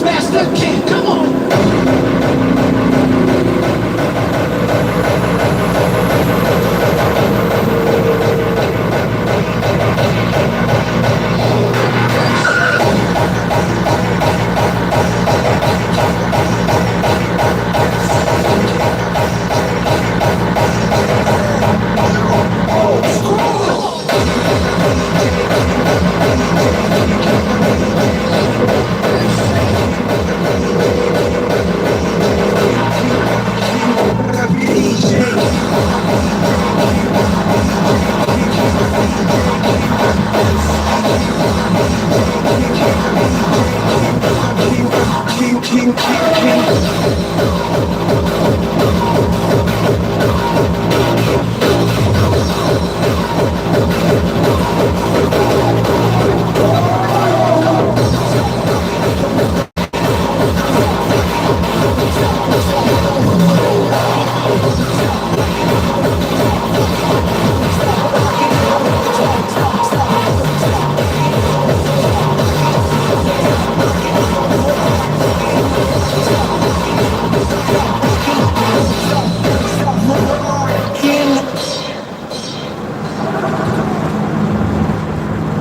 smash the king. Come on.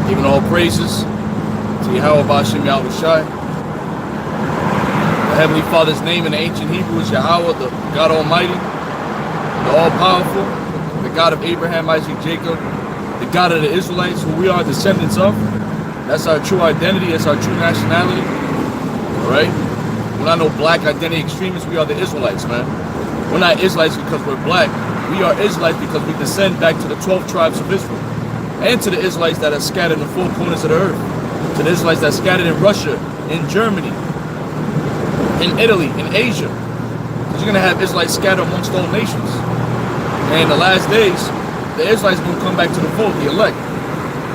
Giving all praises to Yahweh B'Ashem Yahweh Shai. The Heavenly Father's name in the ancient Hebrew is Yahweh, the God Almighty, the All-Powerful, the God of Abraham, Isaac, Jacob, the God of the Israelites, who we are descendants of. That's our true identity, that's our true nationality. Alright? We're not no black identity extremists, we are the Israelites, man. We're not Israelites because we're black. We are Israelites because we descend back to the 12 tribes of Israel. And to the Israelites that are scattered in the four corners of the earth. To the Israelites that are scattered in Russia, in Germany, in Italy, in Asia. Because you're going to have Israelites scattered amongst all nations. And in the last days, the Israelites are going to come back to the fold, the elect.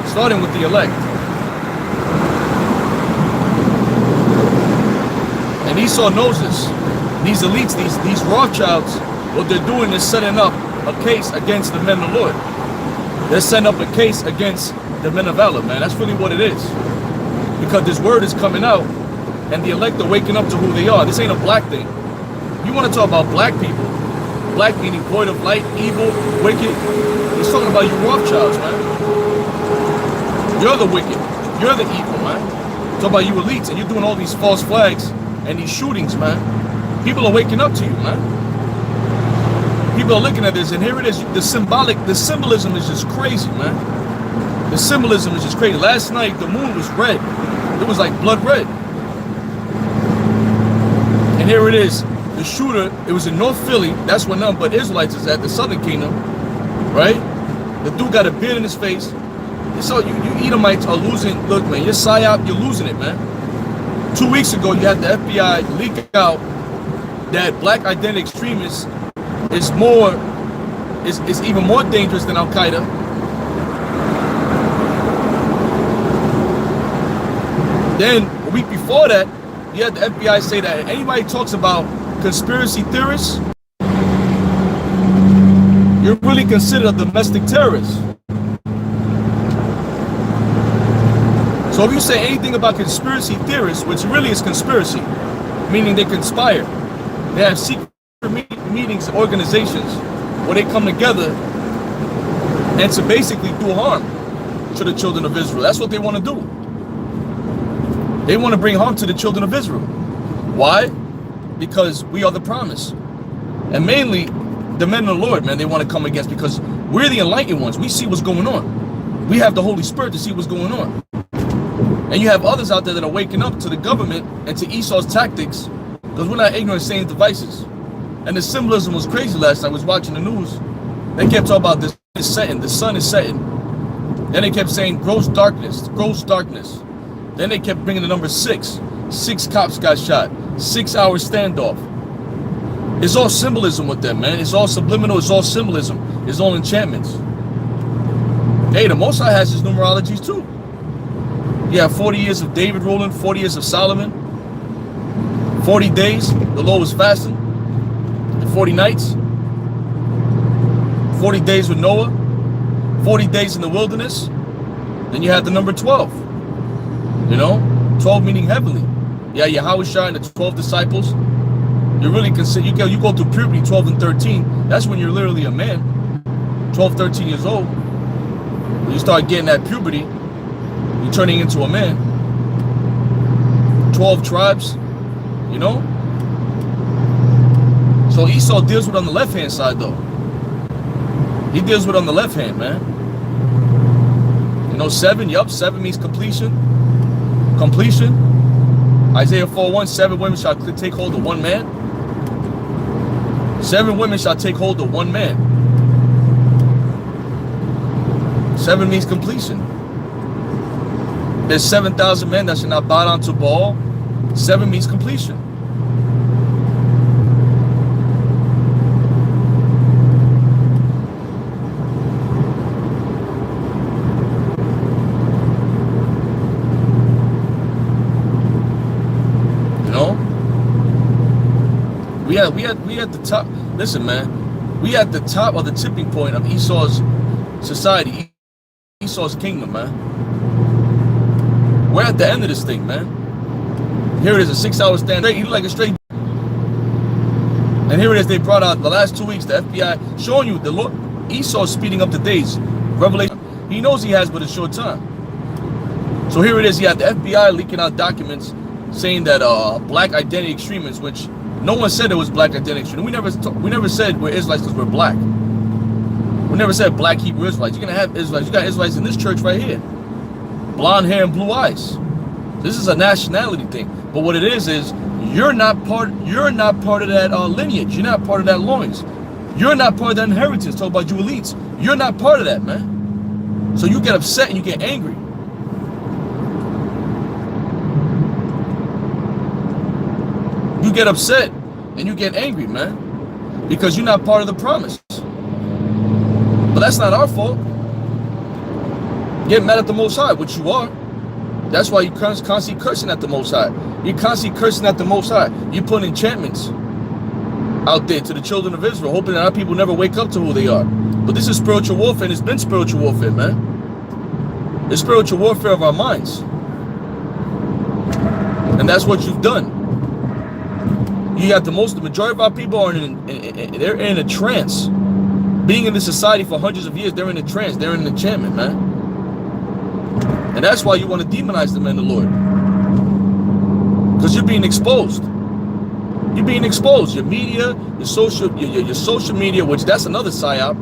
Starting with the elect. And Esau knows this. These elites, these Rothschilds, what they're doing is setting up a case against the men of the Lord. They're setting up a case against the men of valor, man. That's really what it is. Because this word is coming out, and the elect are waking up to who they are. This ain't a black thing. You want to talk about black people. Black meaning void of light, evil, wicked. He's talking about you Rothschilds, man. You're the wicked. You're the evil, man. Talking about you elites, and you're doing all these false flags and these shootings, man. People are waking up to you, man. People are looking at this, and here it is. The symbolism is just crazy, man. The symbolism is just crazy. Last night, the moon was red. It was like blood red. And here it is. The shooter, it was in North Philly. That's where none but Israelites is at, the Southern Kingdom, right? The dude got a beard in his face. So you Edomites are losing. Look, man, your psyop, you're losing it, man. 2 weeks ago, you had the FBI leak out that black identity extremists is even more dangerous than Al-Qaeda. Then a week before that, you had the FBI say that anybody talks about conspiracy theorists, you're really considered a domestic terrorist. So if you say anything about conspiracy theorists, which really is conspiracy, meaning they conspire, they have secret meetings, organizations where they come together and to basically do harm to the children of Israel. That's what they want to do. They want to bring harm to the children of Israel. Why? Because we are the promise. And mainly the men of the Lord, man, they want to come against, because we're the enlightened ones. We see what's going on. We have the Holy Spirit to see what's going on. And you have others out there that are waking up to the government and to Esau's tactics, because we're not ignorant of Satan's devices. And the symbolism was crazy last night. I was watching the news. They kept talking about this is setting, the sun is setting. Then they kept saying gross darkness, gross darkness. Then they kept bringing the number 6. 6 cops got shot. 6-hour standoff. It's all symbolism with them, man. It's all subliminal. It's all symbolism. It's all enchantments. Hey, the Most High has his numerologies too. You have 40 years of David ruling, 40 years of Solomon, 40 days. The Lord was fasting. 40 nights, 40 days with Noah, 40 days in the wilderness. Then you have the number 12, you know, 12 meaning heavenly. Yeah, Yahushua and the 12 disciples. You really consider, you go through puberty, 12 and 13. That's when you're literally a man. 12, 13 years old. When you start getting that puberty, you're turning into a man. 12 tribes, you know? So Esau deals with on the left-hand side, though. He deals with on the left hand, man. You know, 7, yup, 7 means completion. Completion. Isaiah 4:1, 7 women shall take hold of one man. 7 women shall take hold of one man. 7 means completion. There's 7,000 men that shall not bow down to Baal. 7 means completion. We at the top. Listen, man, we at the top of the tipping point of Esau's society, Esau's kingdom, man. We're at the end of this thing, man. Here it is, a 6-hour stand. He looked like a straight. And here it is. They brought out the last 2 weeks. The FBI showing you the Lord Esau speeding up the days. Revelation. He knows he has but a short time. So here it is. He had the FBI leaking out documents saying that black identity extremists, which no one said it was black identity. We never said we're Israelites because we're black. We never said black Hebrew Israelites. You're gonna have Israelites. You got Israelites in this church right here, blonde hair and blue eyes. This is a nationality thing. But what it is you're not part of that lineage. You're not part of that loins. You're not part of that inheritance. Talk about you elites. You're not part of that, man. So you get upset and you get angry. You get upset and you get angry, man, because you're not part of the promise. But that's not our fault. Get mad at the Most High, which you are. That's why you're constantly cursing at the Most High. You're constantly cursing at the Most High. You put enchantments out there to the children of Israel, hoping that our people never wake up to who they are. But this is spiritual warfare, and it's been spiritual warfare, man. It's spiritual warfare of our minds. And that's what you've done. You got the majority of our people are they're in a trance. Being in this society for hundreds of years, they're in a trance. They're in an enchantment, man. And that's why you want to demonize the men of the Lord. Because you're being exposed. You're being exposed. Your media, your social media, which that's another psyop.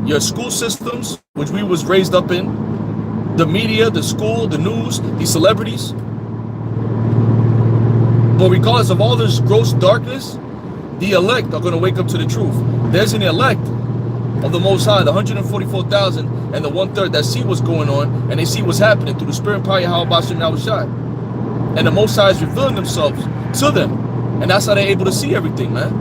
Your school systems, which we was raised up in. The media, the school, the news, these celebrities. But regardless of all this gross darkness, the elect are going to wake up to the truth. There's an elect of the Most High, the 144,000 and the 1/3 that see what's going on and they see what's happening through the spirit and power of Yahushua. And the Most High is revealing themselves to them. And that's how they're able to see everything, man.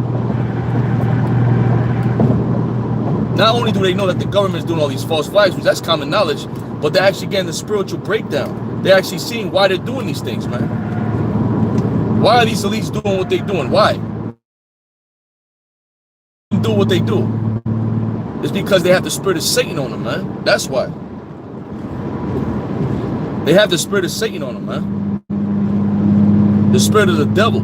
Not only do they know that the government is doing all these false flags, which that's common knowledge, but they're actually getting the spiritual breakdown. They're actually seeing why they're doing these things, man. Why are these elites doing what they're doing? Why? Do what they do. It's because they have the spirit of Satan on them, man. That's why. They have the spirit of Satan on them, man. The spirit of the devil.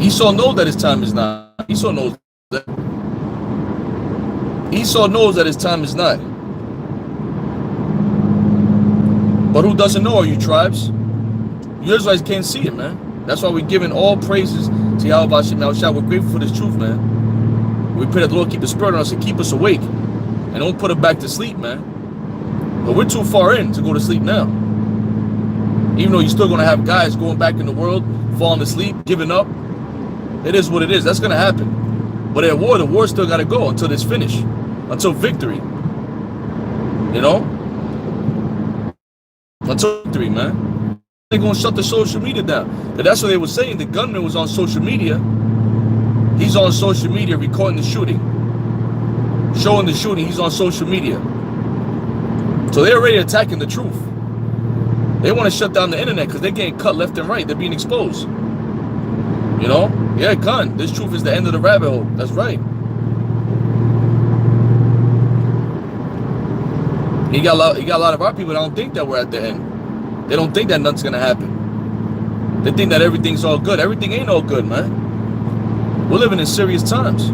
Esau knows that his time is not. Esau knows that. Esau knows that his time is not. But who doesn't know are you tribes? You Israelites can't see it, man. That's why we're giving all praises to Yahushua. We're grateful for this truth, man. We pray that the Lord keep the spirit on us and keep us awake. And don't put us back to sleep, man. But we're too far in to go to sleep now. Even though you're still going to have guys going back in the world, falling asleep, giving up. It is what it is. That's going to happen. But at war, the war still got to go until it's finished. Until victory. You know? Until victory, man. They're going to shut the social media down. But that's what they were saying. The gunman was on social media. He's on social media recording the shooting. Showing the shooting. He's on social media. So they're already attacking the truth. They want to shut down the internet because they're getting cut left and right. They're being exposed. You know? Yeah, gun. This truth is the end of the rabbit hole. That's right. You got a lot of our people that don't think that we're at the end. They don't think that nothing's gonna happen. They think that everything's all good. Everything ain't all good, man. We're living in serious times.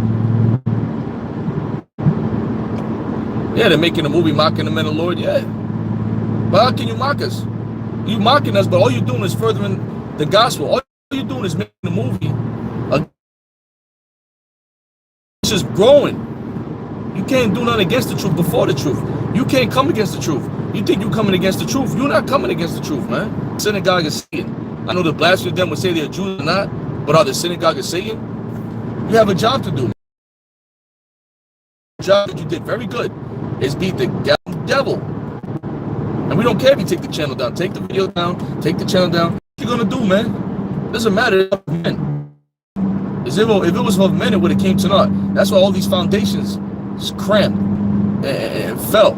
Yeah, they're making a movie mocking the men of the Lord. Yeah. But how can you mock us? You mocking us, but all you're doing is furthering the gospel. All you're doing is making a movie. It's just growing. You can't do nothing against the truth before the truth. You can't come against the truth. You think you're coming against the truth. You're not coming against the truth, man. Synagogue is Satan. I know the blasphemous them would say they're Jews or not, but are the synagogue of Satan? You have a job to do. The job that you did very good is beat the devil. And we don't care if you take the channel down. Take the video down. Take the channel down. What you gonna do, man? Doesn't matter. If it was for men, it would have came to naught. That's why all these foundations crammed and fell.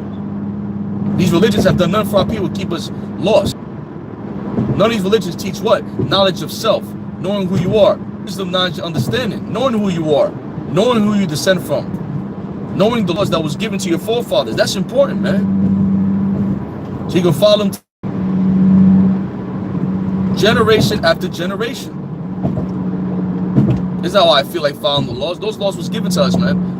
These religions have done nothing for our people to keep us lost. None of these religions teach what? Knowledge of self, knowing who you are, wisdom, knowledge, understanding, knowing who you are, knowing who you descend from, knowing the laws that was given to your forefathers. That's important, man. So you can follow them generation after generation. This is how I feel like following the laws. Those laws was given to us, man.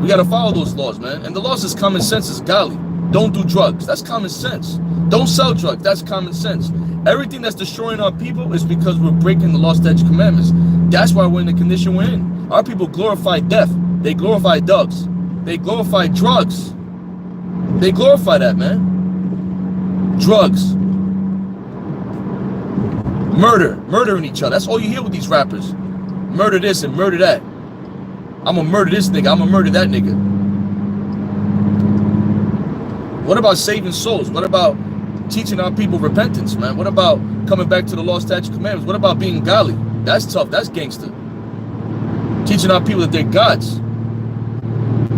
We got to follow those laws, man. And the laws is common sense, is godly. Don't do drugs. That's common sense. Don't sell drugs. That's common sense. Everything that's destroying our people is because we're breaking the law, statutes, commandments. That's why we're in the condition we're in. Our people glorify death. They glorify drugs. They glorify drugs. They glorify that, man. Drugs. Murdering each other. That's all you hear with these rappers. Murder this and murder that. I'm gonna murder this nigga. I'm gonna murder that nigga. What about saving souls? What about teaching our people repentance, man? What about coming back to the law, statutes, commandments? What about being godly? That's tough. That's gangster. Teaching our people that they're gods.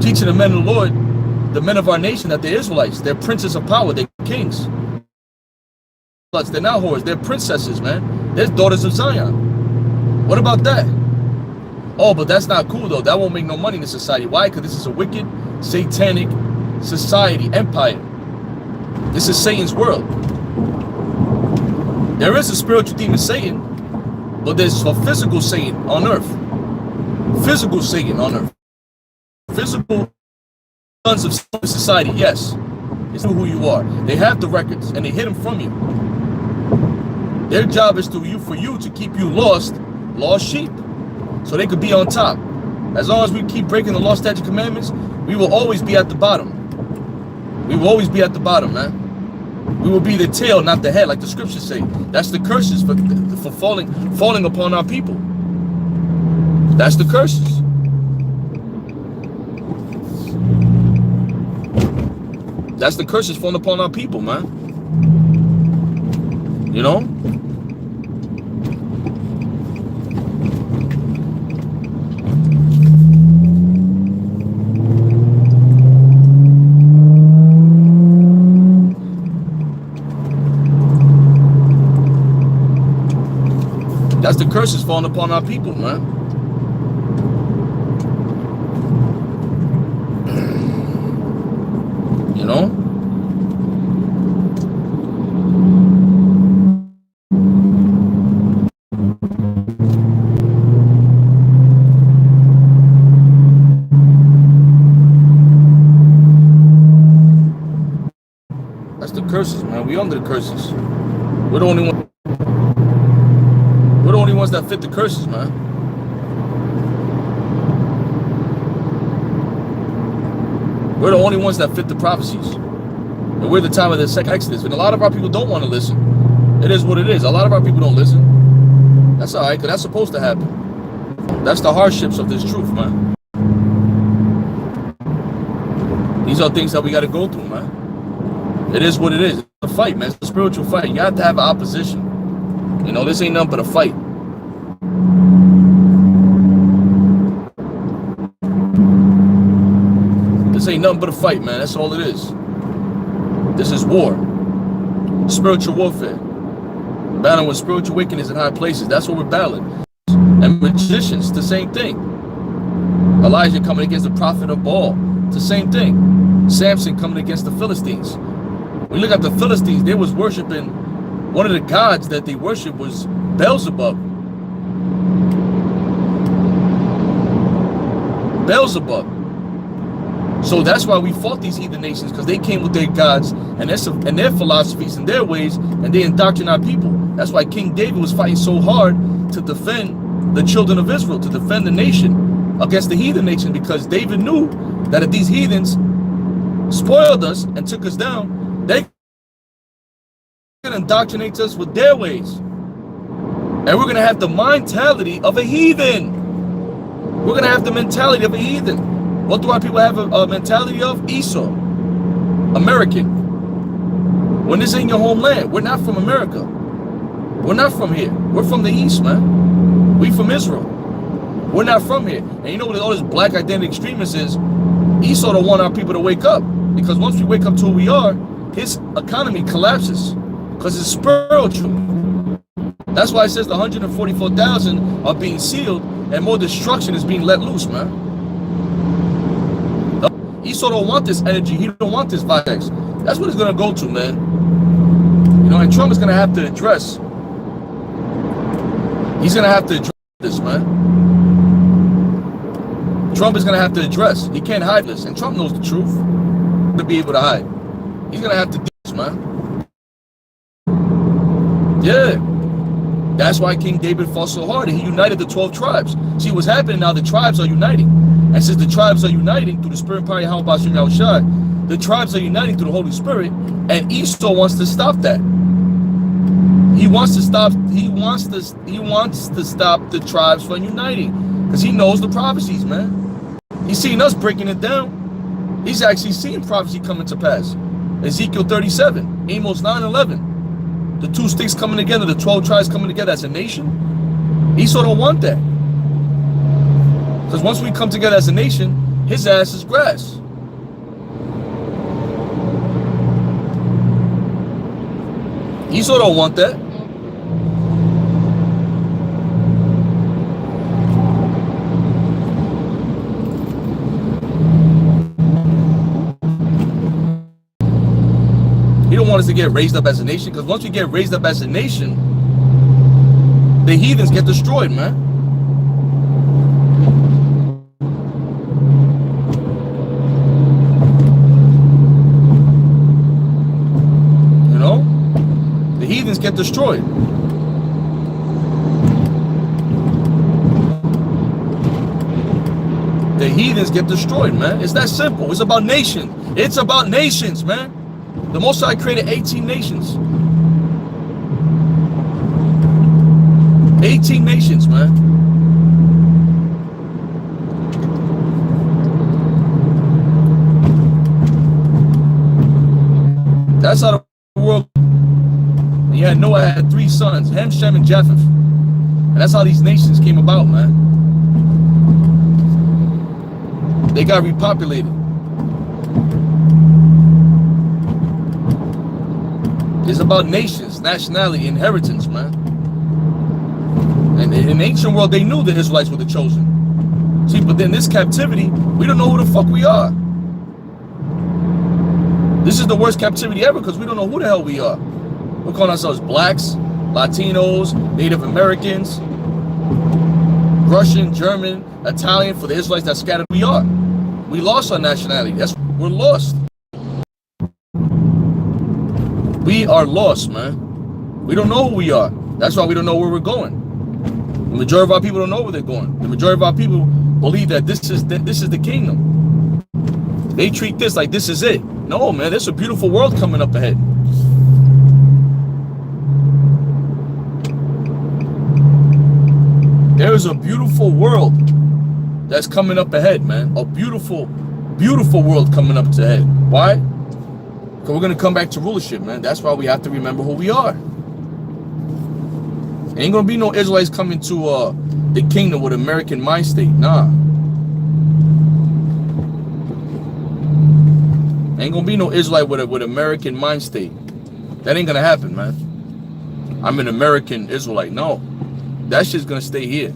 Teaching the men of the Lord, the men of our nation, that they're Israelites. They're princes of power. They're kings. They're not whores. They're princesses, man. They're daughters of Zion. What about that? Oh, but that's not cool, though. That won't make no money in the society. Why? Because this is a wicked, satanic society, empire. This is Satan's world. There is a spiritual demon, Satan, but there's a physical Satan on earth. Physical Satan on earth. Physical sons of society, yes. It's who you are. They have the records, and they hid them from you. Their job is for you to keep you lost sheep, so they could be on top. As long as we keep breaking the law, statute, commandments, we will always be at the bottom. We will always be at the bottom, man. We will be the tail, not the head, like the scriptures say. That's the curses for falling upon our people. That's the curses. That's the curses falling upon our people, man. You know? That's the curses falling upon our people, man. You know? That's the curses, man. We under the curses. We're the only one. We're the only ones that fit the curses, man. We're the only ones that fit the prophecies. And we're the time of the second Exodus. And a lot of our people don't want to listen. It is what it is. A lot of our people don't listen. That's all right, because that's supposed to happen. That's the hardships of this truth, man. These are things that we got to go through, man. It is what it is. It's a fight, man. It's a spiritual fight. You have to have an opposition. You know, this ain't nothing but a fight. This ain't nothing but a fight, man. That's all it is. This is war. Spiritual warfare. Battling with spiritual wickedness in high places. That's what we're battling. And magicians, the same thing. Elijah coming against the prophet of Baal. It's the same thing. Samson coming against the Philistines. We look at the Philistines, they was worshiping, one of the gods that they worshiped was Beelzebub. Beelzebub. So that's why we fought these heathen nations, because they came with their gods and their philosophies and their ways, and they indoctrinate our people. That's why King David was fighting so hard to defend the children of Israel, to defend the nation against the heathen nation, because David knew that if these heathens spoiled us and took us down, they could indoctrinate us with their ways. And we're going to have the mentality of a heathen. We're going to have the mentality of a heathen. What do our people have a mentality of? Esau. American. When this ain't your homeland, we're not from America. We're not from here. We're from the East, man. We from Israel. We're not from here. And you know what all this black identity extremists is? Esau don't want our people to wake up. Because once we wake up to who we are, his economy collapses. Because it's spiritual. That's why it says the 144,000 are being sealed and more destruction is being let loose, man. Esau don't want this energy. He don't want this vibes. That's what it's going to go to, man. You know, and Trump is going to have to address. He's going to have to address this, man. Trump is going to have to address. He can't hide this. And Trump knows the truth. To be able to hide. He's going to have to do this, man. Yeah. That's why King David fought so hard. And he united the 12 tribes. See what's happening now, the tribes are uniting. And since the tribes are uniting through the Spirit and power of Yahweh Yahushua, the tribes are uniting through the Holy Spirit, and Esau wants to stop that. He wants to stop the tribes from uniting. Because he knows the prophecies, man. He's seen us breaking it down. He's actually seen prophecy coming to pass. Ezekiel 37, Amos 9:11. The two sticks coming together, the 12 tribes coming together as a nation. Esau don't want that. Because once we come together as a nation, his ass is grass. Esau don't want that. He don't want us to get raised up as a nation, because once we get raised up as a nation, the heathens get destroyed, man. Get destroyed. The heathens get destroyed, man. It's that simple. It's about nations. It's about nations, man. The Most High created 18 nations. 18 nations, man. That's how the world. Yeah, Noah had 3 sons, Ham, Shem, and Japheth. And that's how these nations came about, man. They got repopulated. It's about nations, nationality, inheritance, man. And in the ancient world, they knew the Israelites were the chosen. See, but in this captivity, we don't know who the fuck we are. This is the worst captivity ever, because we don't know who the hell we are. We're calling ourselves blacks, Latinos, Native Americans, Russian, German, Italian, for the Israelites that scattered. We are. We lost our nationality. We're lost. We are lost, man. We don't know who we are. That's why we don't know where we're going. The majority of our people don't know where they're going. The majority of our people believe that this is the kingdom. They treat this like this is it. No, man, there's a beautiful world coming up ahead. There is a beautiful world that's coming up ahead, man. A beautiful, beautiful world coming up ahead. Why? Because we're going to come back to rulership, man. That's why we have to remember who we are. Ain't going to be no Israelites coming to the kingdom with American mind state. Nah. Ain't going to be no Israelite with American mind state. That ain't going to happen, man. I'm an American Israelite. No. That shit's gonna stay here.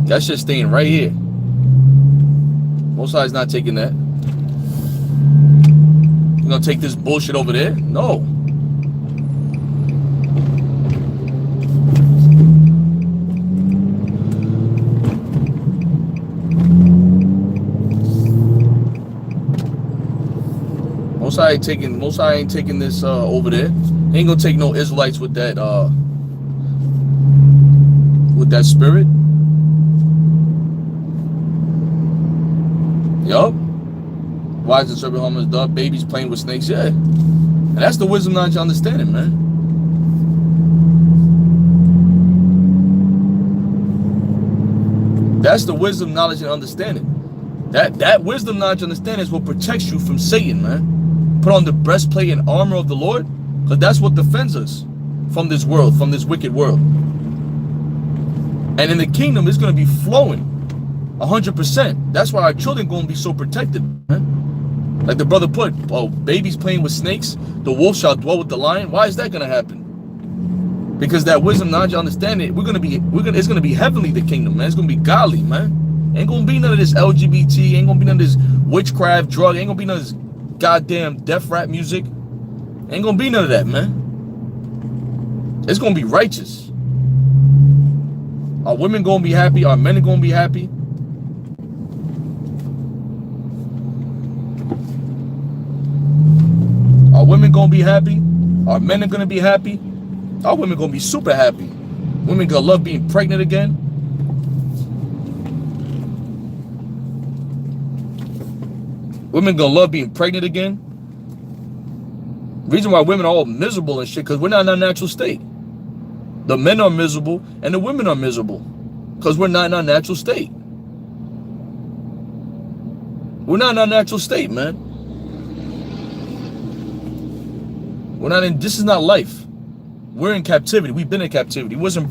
That shit's staying right here. Most High's not taking that. You gonna take this bullshit over there? No. Most High ain't taking this over there. He ain't gonna take no Israelites with that spirit. Yup. Wise and serpent harmless dove, babies playing with snakes, yeah. And that's the wisdom, knowledge, understanding, man. That's the wisdom, knowledge, and understanding. That wisdom, knowledge, understanding is what protects you from Satan, man. Put on the breastplate and armor of the Lord, because that's what defends us from this world, from this wicked world. And in the kingdom, it's going to be flowing 100%. That's why our children going to be so protected, man. Like the brother put, oh, babies playing with snakes, the wolf shall dwell with the lion. Why is that going to happen? Because that wisdom, knowledge, understanding, it's going to be heavenly, the kingdom, man. It's going to be godly, man. Ain't going to be none of this LGBT, ain't going to be none of this witchcraft, drug, ain't going to be none of this goddamn death rap music. Ain't going to be none of that, man. It's going to be righteous. Our women going to be happy, our men are going to be happy. Our women gonna be happy. Our men are gonna be happy. Our women gonna be super happy. Women gonna love being pregnant again. Women gonna love being pregnant again. Reason why women are all miserable and shit, because we're not in our natural state. The men are miserable and the women are miserable because we're not in our natural state. We're not in our natural state, man. We're not in, this is not life. We're in captivity. We've been in captivity. We wasn't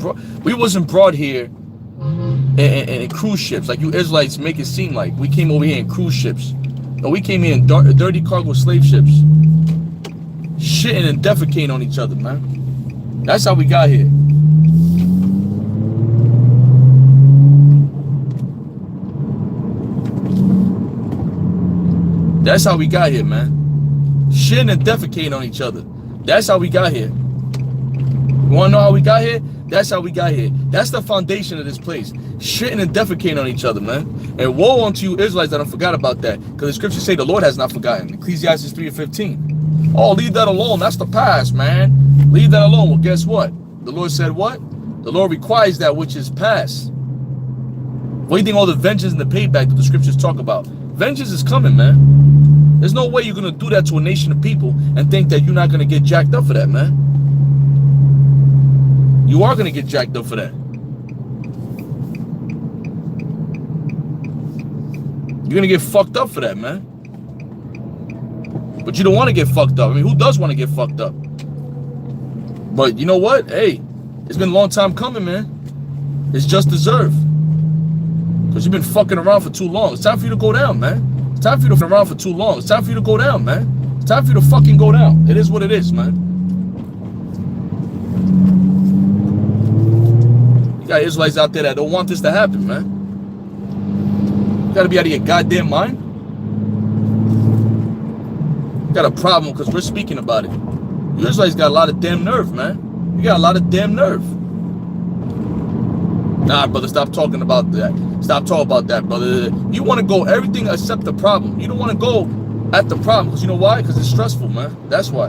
brought here in cruise ships like you Israelites make it seem like. We came over here in cruise ships. No, we came here in dirty cargo slave ships. Shitting and defecating on each other, man. That's how we got here. That's how we got here, man. Shitting and defecating on each other. That's how we got here. You wanna know how we got here? That's how we got here. That's the foundation of this place. Shitting and defecating on each other, man. And woe unto you Israelites that don't forgot about that. Because the scriptures say the Lord has not forgotten. Ecclesiastes 3:15. Oh, leave that alone. That's the past, man. Leave that alone. Well, guess what? The Lord said what? The Lord requires that which is past. What do you think all the vengeance and the payback that the scriptures talk about? Vengeance is coming, man. There's no way you're going to do that to a nation of people and think that you're not going to get jacked up for that, man. You are going to get jacked up for that. You're going to get fucked up for that, man. But you don't want to get fucked up. I mean, who does want to get fucked up? But you know what? Hey, it's been a long time coming, man. It's just deserved. Because you've been fucking around for too long. It's time for you to go down, man. It's time for you to fuck around for too long. It's time for you to go down, man. It's time for you to fucking go down. It is what it is, man. You got Israelites out there that don't want this to happen, man. You gotta be out of your goddamn mind. You got a problem because we're speaking about it. You Israelites got a lot of damn nerve, man. You got a lot of damn nerve. Nah, brother, stop talking about that. Stop talking about that, brother. You want to go everything except the problem. You don't want to go at the problem. Because you know why? Because it's stressful, man. That's why.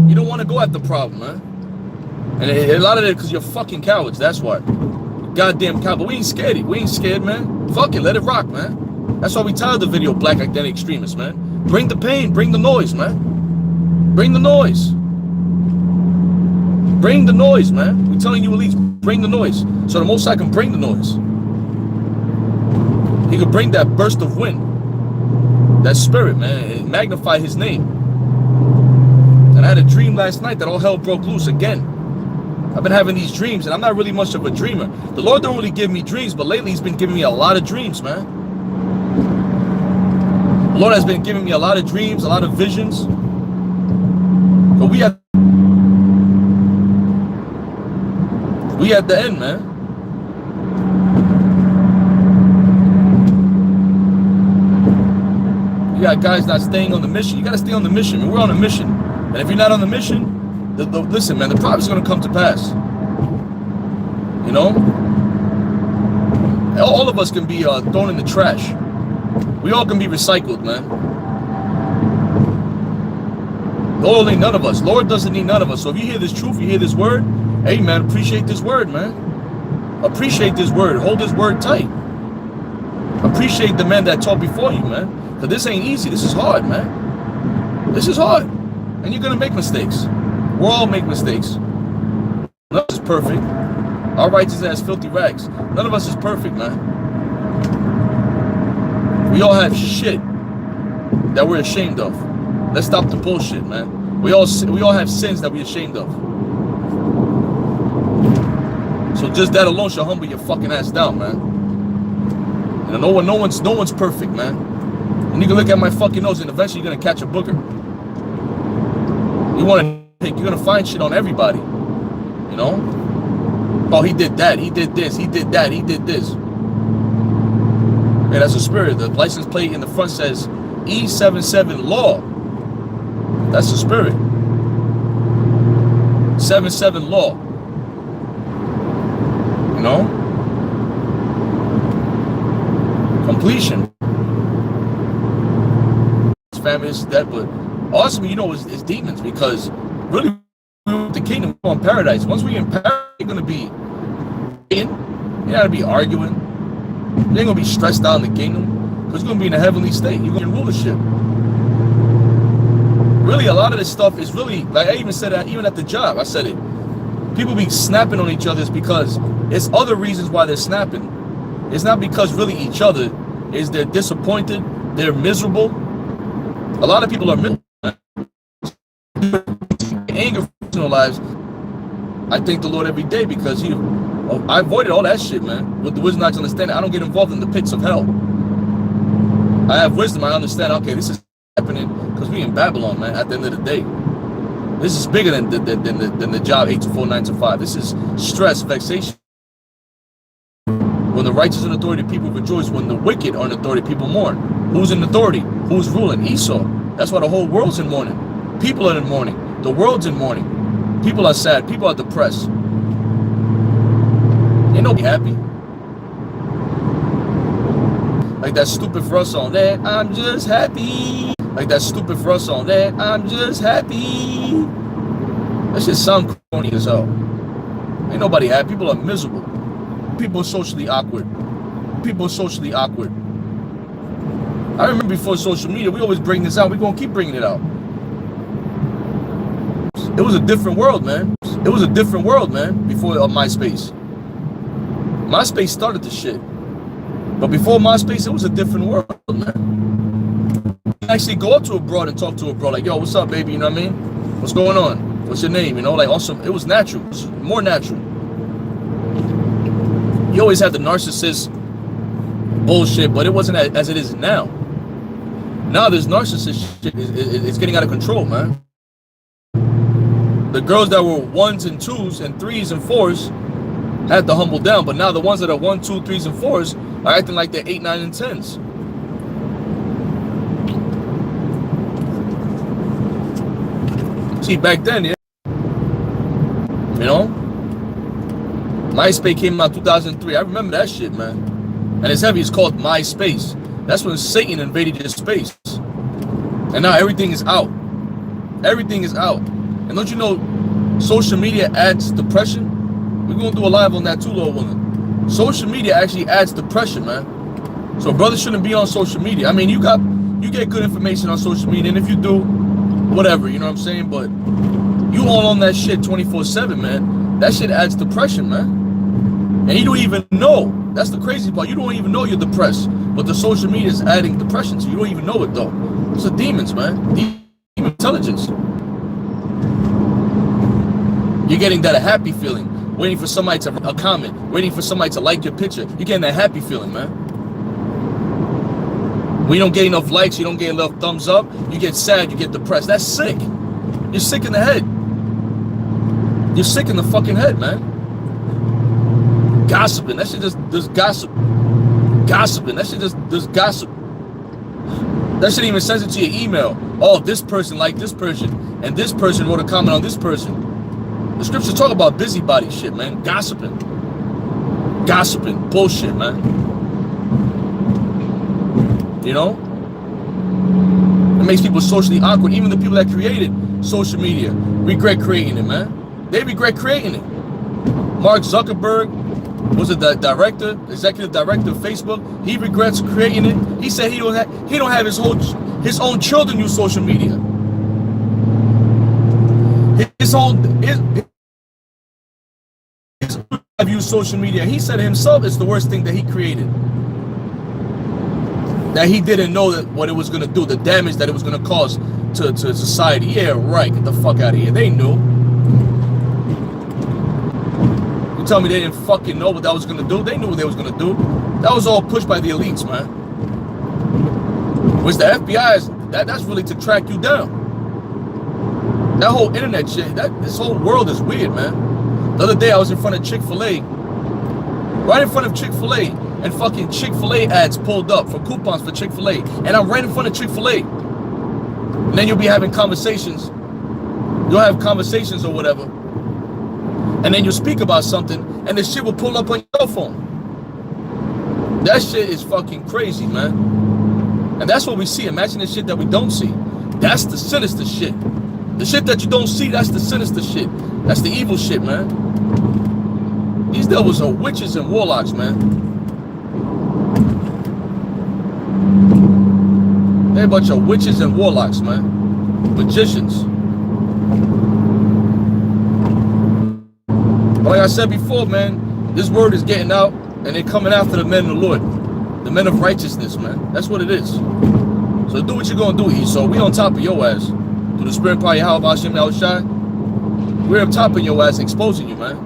You don't want to go at the problem, man. And a lot of it because you're fucking cowards. That's why. Goddamn coward. But we ain't scared. We ain't scared, man. Fuck it. Let it rock, man. That's why we tired of the video Black Identity Extremists, man. Bring the pain. Bring the noise, man. Bring the noise. Bring the noise, man. We're telling you at least bring the noise. So the Most High can bring the noise. He could bring that burst of wind. That spirit, man. And magnify his name. And I had a dream last night that all hell broke loose again. I've been having these dreams, and I'm not really much of a dreamer. The Lord don't really give me dreams, but lately he's been giving me a lot of dreams, man. The Lord has been giving me a lot of dreams, a lot of visions. But we have We at the end, man. You got guys not staying on the mission. You got to stay on the mission. I mean, we're on a mission. And if you're not on the mission, listen, man, the prophecy's going to come to pass. You know? All of us can be thrown in the trash. We all can be recycled, man. Lord ain't none of us. Lord doesn't need none of us. So if you hear this truth, you hear this word, hey, man, appreciate this word, man. Appreciate this word. Hold this word tight. Appreciate the men that taught before you, man. Because this ain't easy. This is hard, man. This is hard. And you're going to make mistakes. We'll all make mistakes. None of us is perfect. Our righteous ass filthy rags. None of us is perfect, man. We all have shit that we're ashamed of. Let's stop the bullshit, man. We all have sins that we're ashamed of. So just that alone should humble your fucking ass down, man. You know, no one's perfect, man. And you can look at my fucking nose and eventually you're gonna catch a booger. You wanna pick, you're gonna find shit on everybody. You know? Oh, he did that, he did this, he did that, he did this. Man, that's a spirit. The license plate in the front says E77 law. That's the spirit. 77 law. You know? Completion. Family, this is that, but awesome, you know, it's demons, because really the kingdom on paradise. Once we in paradise, you're gonna be in. You're not gonna be arguing. You ain't gonna be stressed out in the kingdom, because you're gonna be in a heavenly state. You're gonna be in rulership. Really, a lot of this stuff is really, like I even said that even at the job. I said it. People be snapping on each other is because it's other reasons why they're snapping. It's not because really each other is they're disappointed, they're miserable. A lot of people are miserable. Anger in their lives. I thank the Lord every day because I avoided all that shit, man. With the wisdom, knowledge, understanding, I don't get involved in the pits of hell. I have wisdom. I understand. Okay, this is happening because we in Babylon, man. At the end of the day, this is bigger than the job 8 to 4, 9 to 5. This is stress, vexation. When the righteous are in authority, people rejoice. When the wicked are in authority, people mourn. Who's in authority? Who's ruling? Esau. That's why the whole world's in mourning. People are in mourning. The world's in mourning. People are sad. People are depressed. Ain't nobody happy. Like that stupid Russ song, that I'm just happy. Like that stupid Russ song, that I'm just happy. That shit sound corny as hell. Ain't nobody happy. People are miserable. People are socially awkward. People are socially awkward. I remember before social media, we always bring this out. We're going to keep bringing it out. It was a different world, man. It was a different world, man, before MySpace. MySpace started the shit. But before MySpace, it was a different world, man. You actually go up to a broad and talk to a broad, like, yo, what's up, baby? You know what I mean? What's going on? What's your name? You know, like, awesome. It was natural. It was more natural. You always had the narcissist bullshit, but it wasn't as it is now. Now this narcissist shit is getting out of control, man. The girls that were 1s and 2s and 3s and 4s had to humble down, but now the ones that are 1, 2, 3s and 4s are acting like they're 8, 9, and 10s. See, back then, yeah, you know, MySpace came out 2003. I remember that shit, man. And it's heavy. It's called MySpace. That's when Satan invaded your space. And now everything is out. Everything is out. And don't you know, social media adds depression? We're going to do a live on that too, Lord willing. Social media actually adds depression, man. So brothers shouldn't be on social media. I mean, you get good information on social media, and if you do, whatever, you know what I'm saying? But you all on that shit 24/7, man. That shit adds depression, man. And you don't even know. That's the crazy part. You don't even know you're depressed. But the social media is adding depression, so you don't even know it, though. It's the demons, man. Demon intelligence. You're getting that happy feeling. Waiting for somebody to a comment. Waiting for somebody to like your picture. You're getting that happy feeling, man. When you don't get enough likes, you don't get enough thumbs up, you get sad, you get depressed. That's sick. You're sick in the head. You're sick in the fucking head, man. Gossiping. That shit just gossip. Gossiping. That shit just gossip. That shit even sends it to your email. Oh, this person liked this person, and this person wrote a comment on this person. The scriptures talk about busybody shit, man. Gossiping. Gossiping. Bullshit, man. You know? It makes people socially awkward. Even the people that created social media regret creating it, man. They regret creating it. Mark Zuckerberg was the executive director of Facebook. He regrets creating it. He said he don't have his own children use social media. His use social media. He said himself it's the worst thing that he created. That he didn't know that what it was gonna do, the damage that it was gonna cause to society. Yeah, right. Get the fuck out of here. They knew. You tell me they didn't fucking know what that was gonna do? They knew what they was gonna do. That was all pushed by the elites, man. Which the FBI is that's really to track you down. That whole internet shit, this whole world is weird, man. The other day I was in front of Chick-fil-A. Right in front of Chick-fil-A. And fucking Chick-fil-A ads pulled up for coupons for Chick-fil-A. And I'm right in front of Chick-fil-A. And then you'll be having conversations. You'll have conversations or whatever. And then you'll speak about something. And the shit will pull up on your cell phone. That shit is fucking crazy, man. And that's what we see. Imagine the shit that we don't see. That's the sinister shit. The shit that you don't see, that's the sinister shit. That's the evil shit, man. These devils are witches and warlocks, man. They're a bunch of witches and warlocks, man. Magicians. Like I said before, man, this word is getting out and they're coming after the men of the Lord. The men of righteousness, man. That's what it is. So do what you're going to do, Esau. We on top of your ass. Through the spirit power, how about Hashem outside? We're up top of your ass, exposing you, man.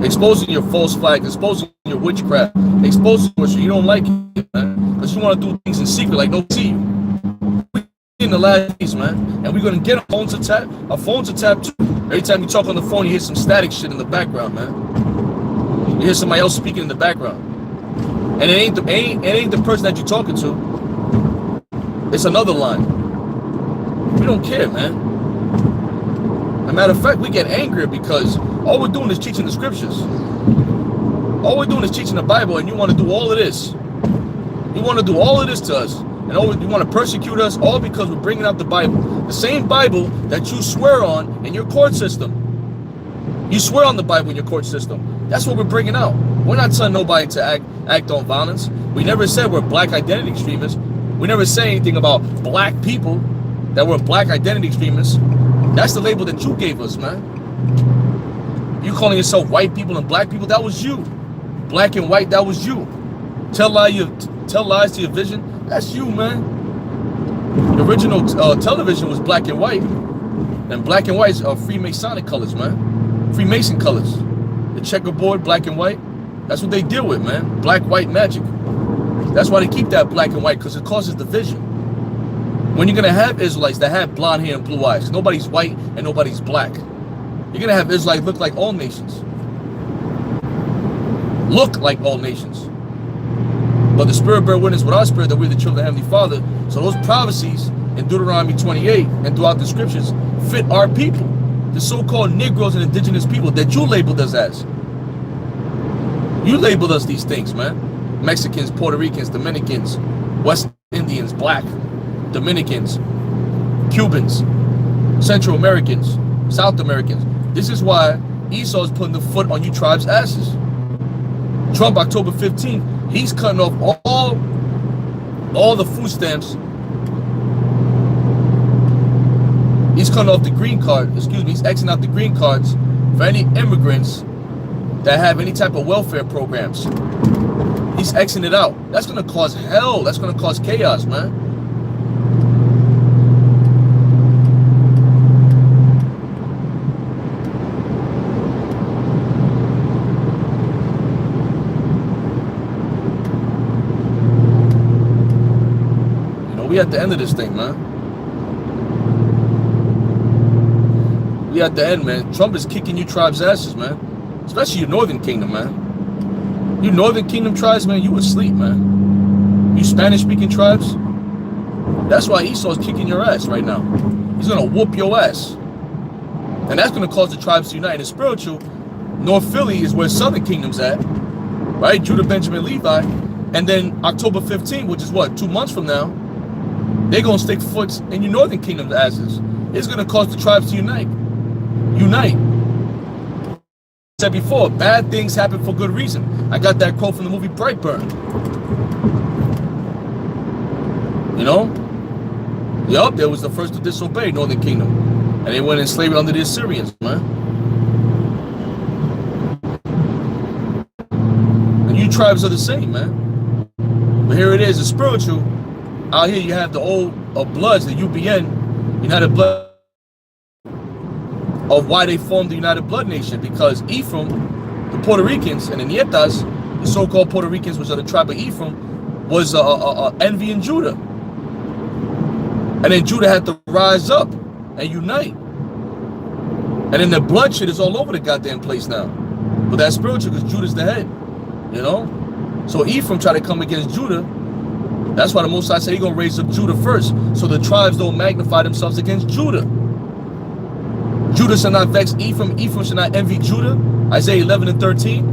Exposing your false flag, exposing your witchcraft, exposing what you don't like it, man. Because you want to do things in secret like nobody see you. We're in the last days, man. And we're going to get our phones tapped. Our phones are tapped too. Every time you talk on the phone, you hear some static shit in the background, man. You hear somebody else speaking in the background. And it ain't the person that you're talking to. It's another line. We don't care, man. As a matter of fact, we get angrier because all we're doing is teaching the scriptures. All we're doing is teaching the Bible, and you want to do all of this. You want to do all of this to us. And you want to persecute us all because we're bringing up the Bible. The same Bible that you swear on in your court system. You swear on the Bible in your court system. That's what we're bringing out. We're not telling nobody to act on violence. We never said we're black identity extremists. We never say anything about black people that we're black identity extremists. That's the label that you gave us, man. You calling yourself white people and black people, that was you. Black and white, that was you. Tell lies to your vision, that's you, man. The original television was black and white. And black and white are Freemasonic colors, man. Freemason colors. The checkerboard, black and white. That's what they deal with, man. Black, white magic. That's why they keep that black and white, because it causes division. When you're going to have Israelites that have blonde hair and blue eyes, nobody's white and nobody's black. You're going to have Israelites look like all nations. Look like all nations. But the Spirit bear witness with our spirit that we're the children of the Heavenly Father. So those prophecies in Deuteronomy 28 and throughout the scriptures fit our people. The so-called Negroes and indigenous people that you labeled us as. You labeled us these things, man. Mexicans, Puerto Ricans, Dominicans, West Indians, black, Dominicans, Cubans, Central Americans, South Americans. This is why Esau's putting the foot on you tribes' asses. Trump, October 15th, he's cutting off all the food stamps. He's cutting off the green card, he's Xing out the green cards for any immigrants that have any type of welfare programs. He's Xing it out. That's going to cause hell. That's going to cause chaos, man. We at the end of this thing, man. We at the end, man. Trump is kicking you tribes' asses, man. Especially your Northern Kingdom, man. You Northern Kingdom tribes, man, you asleep, man. You Spanish-speaking tribes, that's why Esau's kicking your ass right now. He's gonna whoop your ass. And that's gonna cause the tribes to unite. In spiritual, North Philly is where Southern Kingdom's at, right? Judah, Benjamin, Levi. And then October 15th, which is what, 2 months from now, they're gonna stick foot in your Northern Kingdom's asses. It's gonna cause the tribes to unite. Unite. I said before, bad things happen for good reason. I got that quote from the movie Brightburn. You know? Yup, they was the first to disobey Northern Kingdom. And they went in slavery under the Assyrians, man. And you tribes are the same, man. But here it is, the spiritual. Out here you have the old Bloods, the UBN, United Blood, of why they formed the United Blood Nation. Because Ephraim, the Puerto Ricans, and the Nietas, the so-called Puerto Ricans, which are the tribe of Ephraim, was envying Judah. And then Judah had to rise up and unite. And then the bloodshed is all over the goddamn place now. But that's spiritual because Judah's the head. You know? So Ephraim tried to come against Judah. That's why the Most High said he's going to raise up Judah first. So the tribes don't magnify themselves against Judah. Judah shall not vex Ephraim. Ephraim shall not envy Judah. Isaiah 11 and 13.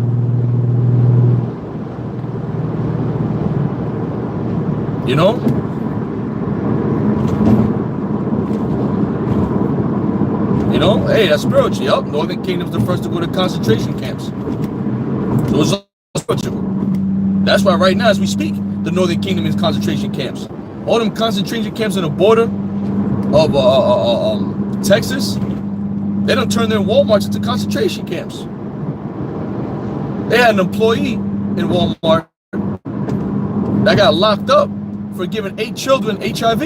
You know? You know, hey, that's spiritual. Yup, Northern Kingdom's the first to go to concentration camps. So it's all spiritual. That's why right now, as we speak, the Northern Kingdom is concentration camps. All them concentration camps on the border of Texas, they don't turn their Walmarts into concentration camps. They had an employee in Walmart that got locked up for giving 8 children HIV.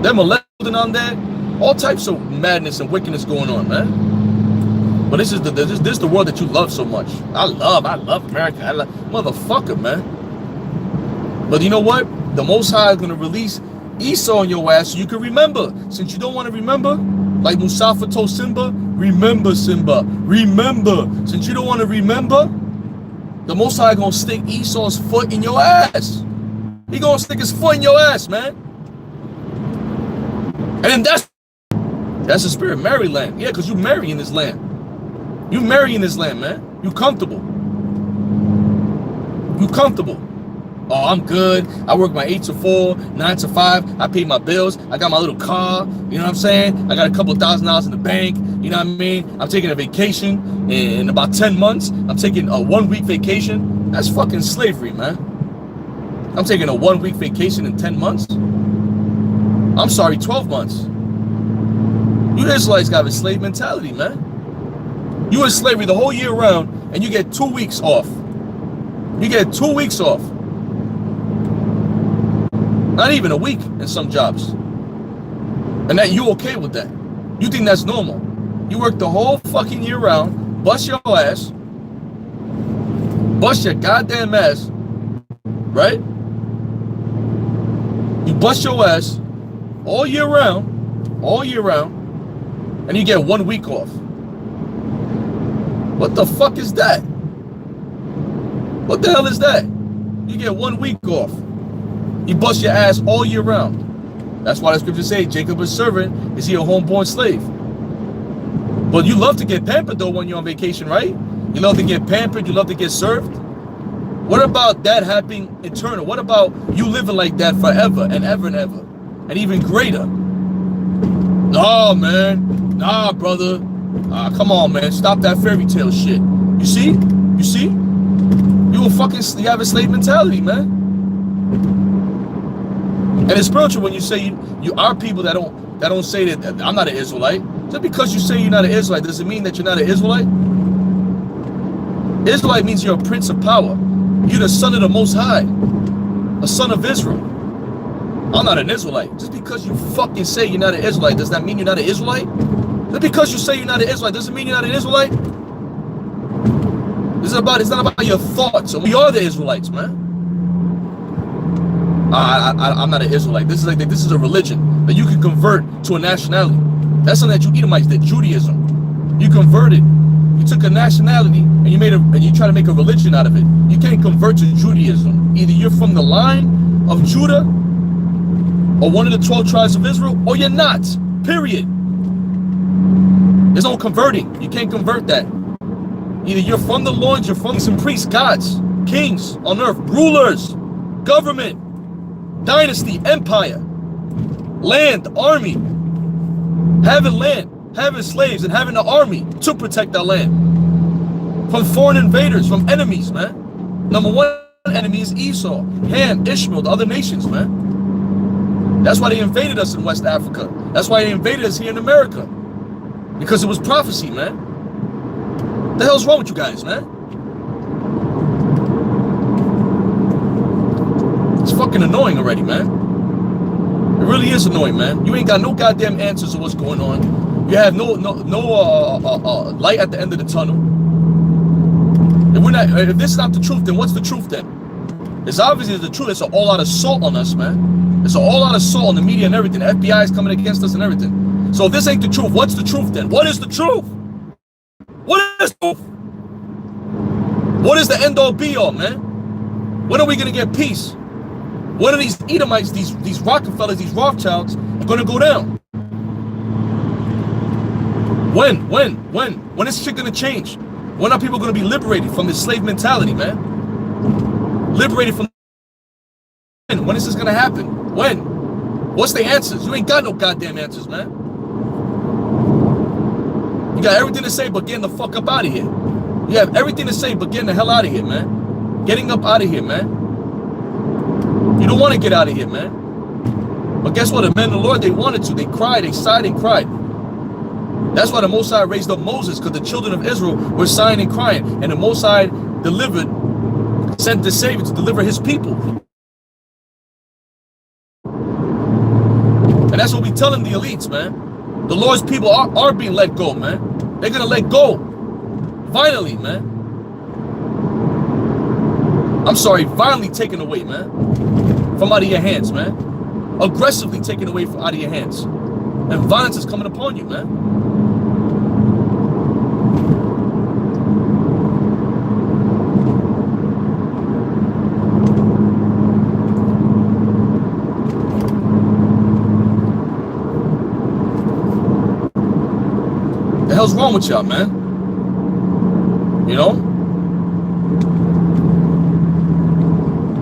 They're molesting on there. All types of madness and wickedness going on, man. But this is the world that you love so much. I love America. I love motherfucker, man. But you know what? The Most High is gonna release Esau on your ass so you can remember. Since you don't want to remember, like Musafa told Simba, remember Simba, remember. Since you don't want to remember, the Most High gonna stick Esau's foot in your ass. He gonna stick his foot in your ass, man. And then that's the spirit, Maryland. Yeah, because you marry in this land. You marry in this land, man. You comfortable. You comfortable. Oh, I'm good. I work my 8 to 4, 9 to 5. I pay my bills. I got my little car. You know what I'm saying? I got a couple $1,000s in the bank. You know what I mean? I'm taking a vacation in about 10 months. I'm taking a 1-week vacation. That's fucking slavery, man. I'm taking a 1-week vacation in 10 months. I'm sorry, 12 months. You Israelites got a slave mentality, man. You in slavery the whole year round, and you get 2 weeks off. You get 2 weeks off. Not even a week in some jobs. And that you okay with that. You think that's normal. You work the whole fucking year round, bust your ass, bust your goddamn ass, right? You bust your ass all year round, and you get 1 week off. What the fuck is that? What the hell is that? You get 1 week off. You bust your ass all year round. That's why the scriptures say Jacob is servant, is he a homeborn slave? But you love to get pampered though when you're on vacation, right? You love to get pampered, you love to get served. What about that happening eternal? What about you living like that forever and ever and ever? And even greater? No, man. Nah, brother. Come on, man. Stop that fairy tale shit. You see? You see? You have a slave mentality, man. And it's spiritual when you say you are people that don't say that I'm not an Israelite. Just because you say you're not an Israelite doesn't mean that you're not an Israelite. Israelite means you're a prince of power. You're the son of the Most High, a son of Israel. I'm not an Israelite. Just because you fucking say you're not an Israelite, does that mean you're not an Israelite? Just because you say you're not an Israelite, doesn't mean you're not an Israelite. It's not about your thoughts. We are the Israelites, man. I'm not an Israelite. This is a religion that you can convert to a nationality. That's something that you Edomites did, Judaism. You converted. You took a nationality and you try to make a religion out of it. You can't convert to Judaism. Either you're from the line of Judah or one of the 12 tribes of Israel, or you're not. Period. There's no converting. You can't convert that. Either you're from the Lord, you're from some priests, gods, kings on earth, rulers, government, dynasty, empire, land, army, having land, having slaves, and having an army to protect our land from foreign invaders, from enemies, man. Number one enemy is Esau, Ham, Ishmael, the other nations, man. That's why they invaded us in West Africa. That's why they invaded us here in America. Because it was prophecy, man. What the hell's wrong with you guys, man? It's fucking annoying already, man. It really is annoying, man. You ain't got no goddamn answers to what's going on. You have no light at the end of the tunnel. If this is not the truth, then what's the truth then? It's obviously the truth. It's an all-out assault on us, man. It's an all-out assault on the media and everything. The FBI is coming against us and everything. So if this ain't the truth, what's the truth then? What is the truth? What is the truth? What is the end-all be-all, man? When are we gonna get peace? When are these Edomites, these Rockefellers, these Rothschilds are gonna go down? When is shit gonna change? When are people gonna be liberated from this slave mentality, man? Liberated from when is this gonna happen? When? What's the answers? You ain't got no goddamn answers, man. You got everything to say but getting the fuck up out of here. You have everything to say but getting the hell out of here, man. Getting up out of here, man. You don't want to get out of here, man. But guess what? The men of the Lord, they wanted to. They cried, they sighed and cried. That's why the Most High raised up Moses, because the children of Israel were sighing and crying. And the Most High sent the Savior to deliver his people. And that's what we telling the elites, man. The Lord's people are being let go, man. They're going to let go. Finally, man. I'm sorry, violently taken away, man. From out of your hands, man. Aggressively taken away from out of your hands. And violence is coming upon you, man. The hell's wrong with y'all, man? You know?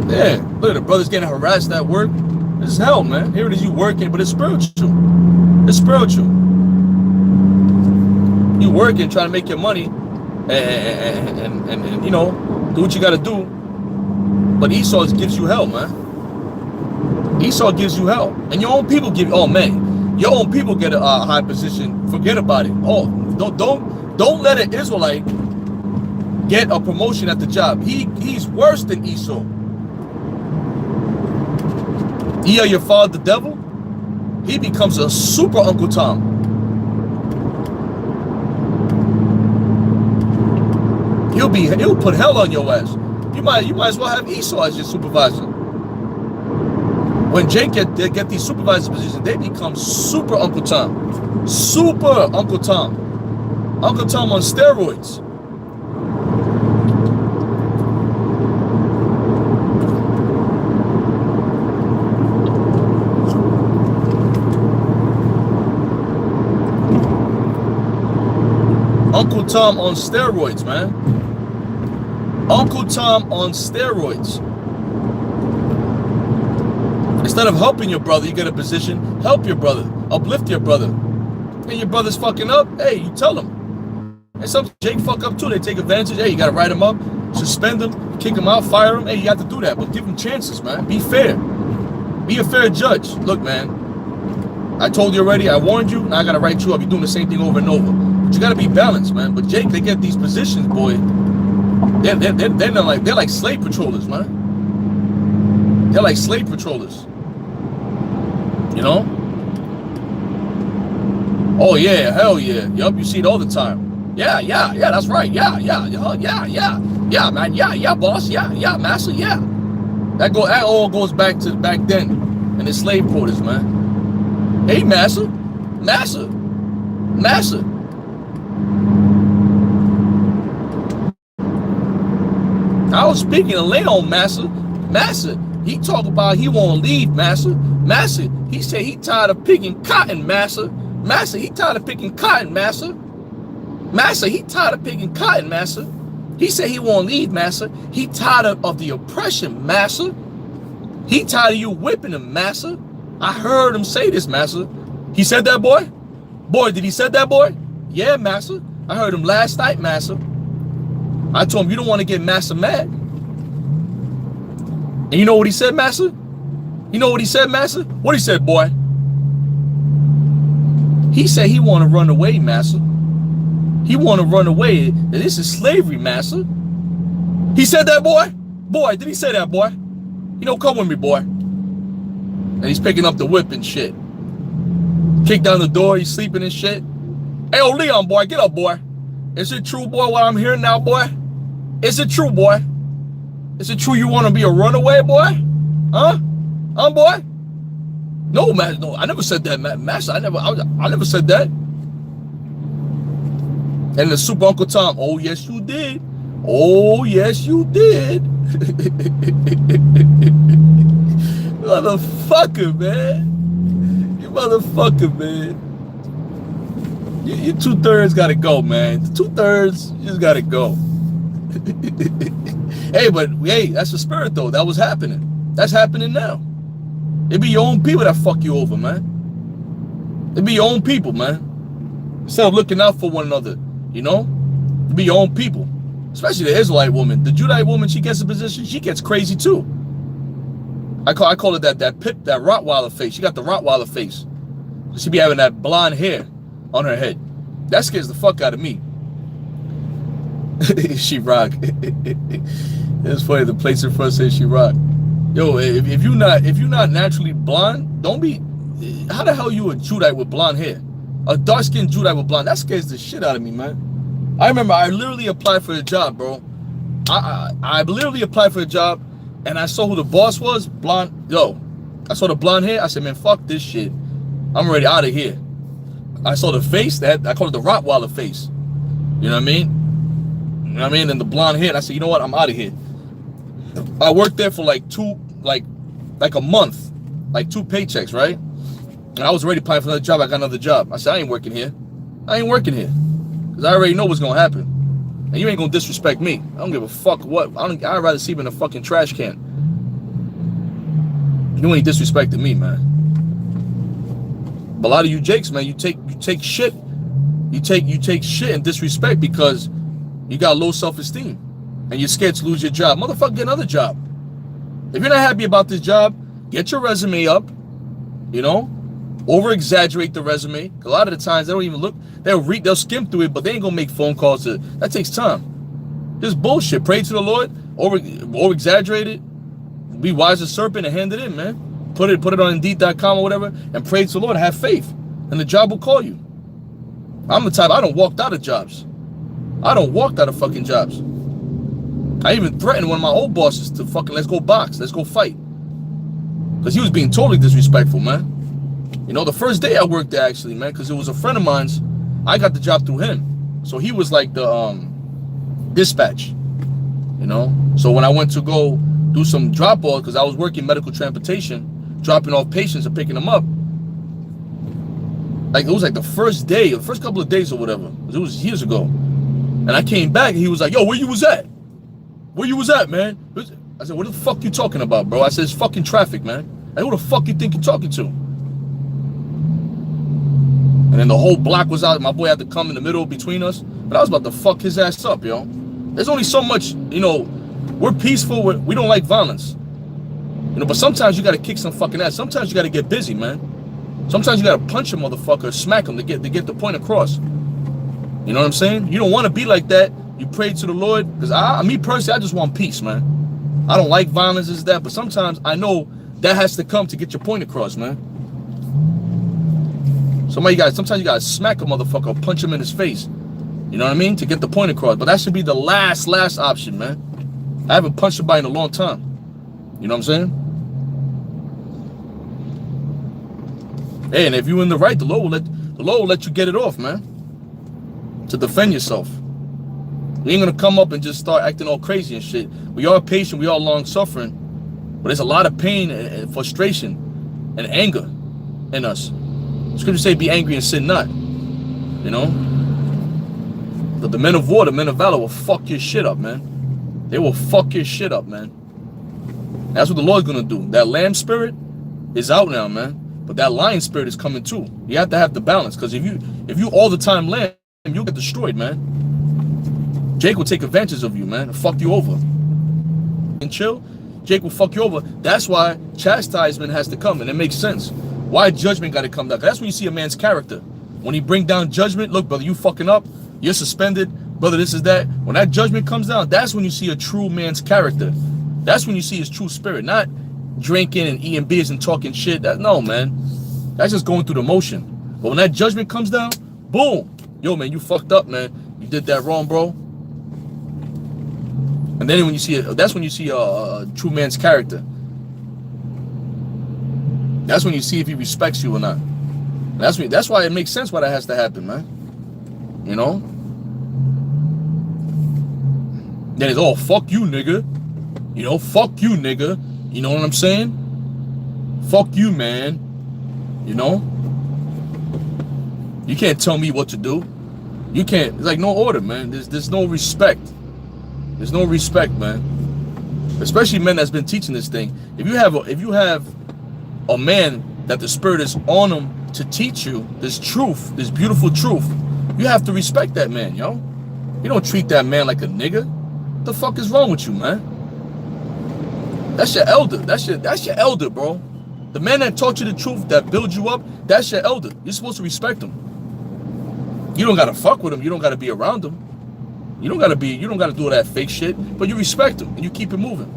Yeah, look at the brothers getting harassed at work. This is hell, man. Here it is, you working, but it's spiritual. It's spiritual. You working, trying to make your money, and you know, do what you got to do. But Esau gives you hell, man. Esau gives you hell, and your own people give. Oh man, your own people get a high position. Forget about it. Oh, don't let an Israelite get a promotion at the job. He's worse than Esau. Ye are your father the devil. He becomes a super Uncle Tom. He'll put hell on your ass. You might as well have Esau as your supervisor. When Jake get these supervisor positions, they become super Uncle Tom. Super Uncle Tom. Uncle Tom on steroids. Uncle Tom on steroids, man. Uncle Tom on steroids. Instead of helping your brother, you get a position, help your brother, uplift your brother. And your brother's fucking up, hey, you tell him. And some Jake fuck up too, they take advantage. Hey, you gotta write him up, suspend him, kick him out, fire him. Hey, you have to do that, but give him chances, man. Be fair. Be a fair judge. Look, man, I told you already, I warned you, now I gotta write you up. You're doing the same thing over and over. But you gotta be balanced, man. But Jake, they get these positions, boy. They're like slave patrollers, man. They're like slave patrollers. You know? Oh yeah, hell yeah. Yup, you see it all the time. Yeah, that's right. Yeah, man. Yeah, boss. Yeah, master. Yeah. That all goes back to back then in the slave quarters, man. Hey, master. I was speaking to Leon, Master. Master, he talk about he won't leave, Master. Master, he said he tired of picking cotton, Master. Master, he tired of picking cotton, Master. Master, he tired of picking cotton, Master. He said he won't leave, Master. He tired of the oppression, Master. He tired of you whipping him, Master. I heard him say this, Master. He said that, boy? Boy, did he say that, boy? Yeah, Master. I heard him last night, Master. I told him, you don't want to get Master mad. And you know what he said, Master? You know what he said, Master? What he said, boy? He said he want to run away, Master. He want to run away. This is slavery, Master. He said that, boy? Boy, did he say that, boy? You know, come with me, boy. And he's picking up the whip and shit. Kick down the door, he's sleeping and shit. Hey, oh, Leon, boy, get up, boy. Is it true, boy, what I'm hearing now, boy? Is it true, boy? Is it true you want to be a runaway, boy? Huh? Huh, boy? No, man, no, I never said that, Master. I never said that. And the Super Uncle Tom, oh, yes, you did. Oh, yes, you did. Motherfucker, man. You motherfucker, man. Your 2/3 gotta go, man. The 2/3 just gotta go. Hey, but hey, that's the spirit though. That was happening. That's happening now. It be your own people that fuck you over, man. It be your own people, man. Instead of looking out for one another, you know? It be your own people. Especially the Israelite woman. The Judite woman, she gets a position, she gets crazy too. I call it that Rottweiler face. She got the Rottweiler face. She be having that blonde hair on her head. That scares the fuck out of me. She rock. It's funny, the place in front says she rock. Yo, if you're not naturally blonde, don't be. How the hell you a Judite with blonde hair? A dark-skinned Judite with blonde. That scares the shit out of me, man. I remember I literally applied for a job, bro. I literally applied for a job, and I saw who the boss was. Blonde. Yo, I saw the blonde hair. I said, man, fuck this shit. I'm already out of here. I saw the face. I call it the Rottweiler face. You know what I mean? You know what I mean? And the blonde hair. And I said, you know what? I'm out of here. I worked there for like a month, like 2 paychecks, right? And I was already applying for another job. I got another job. I said, I ain't working here. I ain't working here. Because I already know what's going to happen. And you ain't going to disrespect me. I don't give a fuck what. I'd rather see you in a fucking trash can. You ain't disrespecting me, man. But a lot of you jakes, man, you take shit. You take shit and disrespect because you got low self-esteem. And you're scared to lose your job. Motherfucker, get another job. If you're not happy about this job, get your resume up. You know? Over-exaggerate the resume. A lot of the times, they don't even look. They'll skim through it, but they ain't going to make phone calls. That takes time. Just bullshit. Pray to the Lord. Over-exaggerate it. Be wise as a serpent and hand it in, man. Put it on Indeed.com or whatever and pray to the Lord. Have faith. And the job will call you. I'm the type, I don't walk out of jobs. I don't walk out of fucking jobs. I even threatened one of my old bosses to fucking let's go box, let's go fight. Because he was being totally disrespectful, man. You know, the first day I worked there actually, man, because it was a friend of mine's. I got the job through him. So he was like the dispatch, you know. So when I went to go do some drop-off, because I was working medical transportation, dropping off patients and picking them up. Like it was like the first day, the first couple of days or whatever. It was years ago. And I came back and he was like, yo, where you was at? Where you was at, man? I said, what the fuck you talking about, bro? I said, it's fucking traffic, man. And who the fuck you think you're talking to? And then the whole block was out. My boy had to come in the middle between us. But I was about to fuck his ass up, yo. There's only so much, you know, we're peaceful. We don't like violence. You know, but sometimes you got to kick some fucking ass. Sometimes you got to get busy, man. Sometimes you got to punch a motherfucker, smack him to get the point across. You know what I'm saying? You don't want to be like that. You pray to the Lord. Because me personally, I just want peace, man. I don't like violence as that. But sometimes I know that has to come to get your point across, man. Sometimes you got to smack a motherfucker or punch him in his face. You know what I mean? To get the point across. But that should be the last option, man. I haven't punched somebody in a long time. You know what I'm saying? Hey, and if you're in the right, the Lord will let you get it off, man. To defend yourself. We ain't gonna come up and just start acting all crazy and shit. We are patient, we are long suffering, but there's a lot of pain and frustration and anger in us. Scripture say, be angry and sin not. You know? But the men of war, the men of valor will fuck your shit up, man. They will fuck your shit up, man. That's what the Lord's gonna do. That lamb spirit is out now, man. But that lion spirit is coming too. You have to have the balance, because if you all the time lamb, you'll get destroyed, man. Jake will take advantage of you, man, and fuck you over. And chill, Jake will fuck you over. That's why chastisement has to come, and it makes sense. Why judgment got to come down? That's when you see a man's character. When he bring down judgment, look, brother, you fucking up. You're suspended, brother. This is that. When that judgment comes down, that's when you see a true man's character. That's when you see his true spirit, not drinking and eating beers and talking shit. No, man. That's just going through the motion. But when that judgment comes down, boom. Yo, man, you fucked up, man. You did that wrong, bro. And then when you see that's when you see a true man's character. That's when you see if he respects you or not. That's why it makes sense why that has to happen, man. You know? Then it's all fuck you, nigga. You know, fuck you, nigga. You know what I'm saying? Fuck you, man. You know? You can't tell me what to do. You can't. It's like no order, man. There's no respect. There's no respect, man. Especially men that's been teaching this thing. If you have a man that the Spirit is on him to teach you this truth, this beautiful truth, you have to respect that man, yo. You don't treat that man like a nigga. What the fuck is wrong with you, man? That's your elder. That's your elder, bro. The man that taught you the truth, that builds you up, that's your elder. You're supposed to respect him. You don't gotta fuck with him. You don't gotta be around him. You don't gotta do all that fake shit, but you respect him and you keep it moving.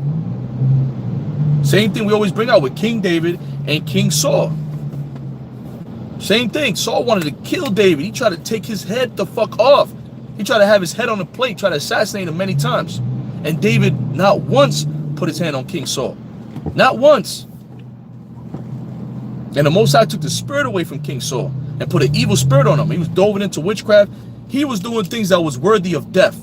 Same thing we always bring out with King David and King Saul. Same thing. Saul wanted to kill David. He tried to take his head the fuck off. He tried to have his head on a plate, tried to assassinate him many times. And David not once put his hand on King Saul. Not once. And the Most High took the spirit away from King Saul and put an evil spirit on him. He was dove into witchcraft. He was doing things that was worthy of death.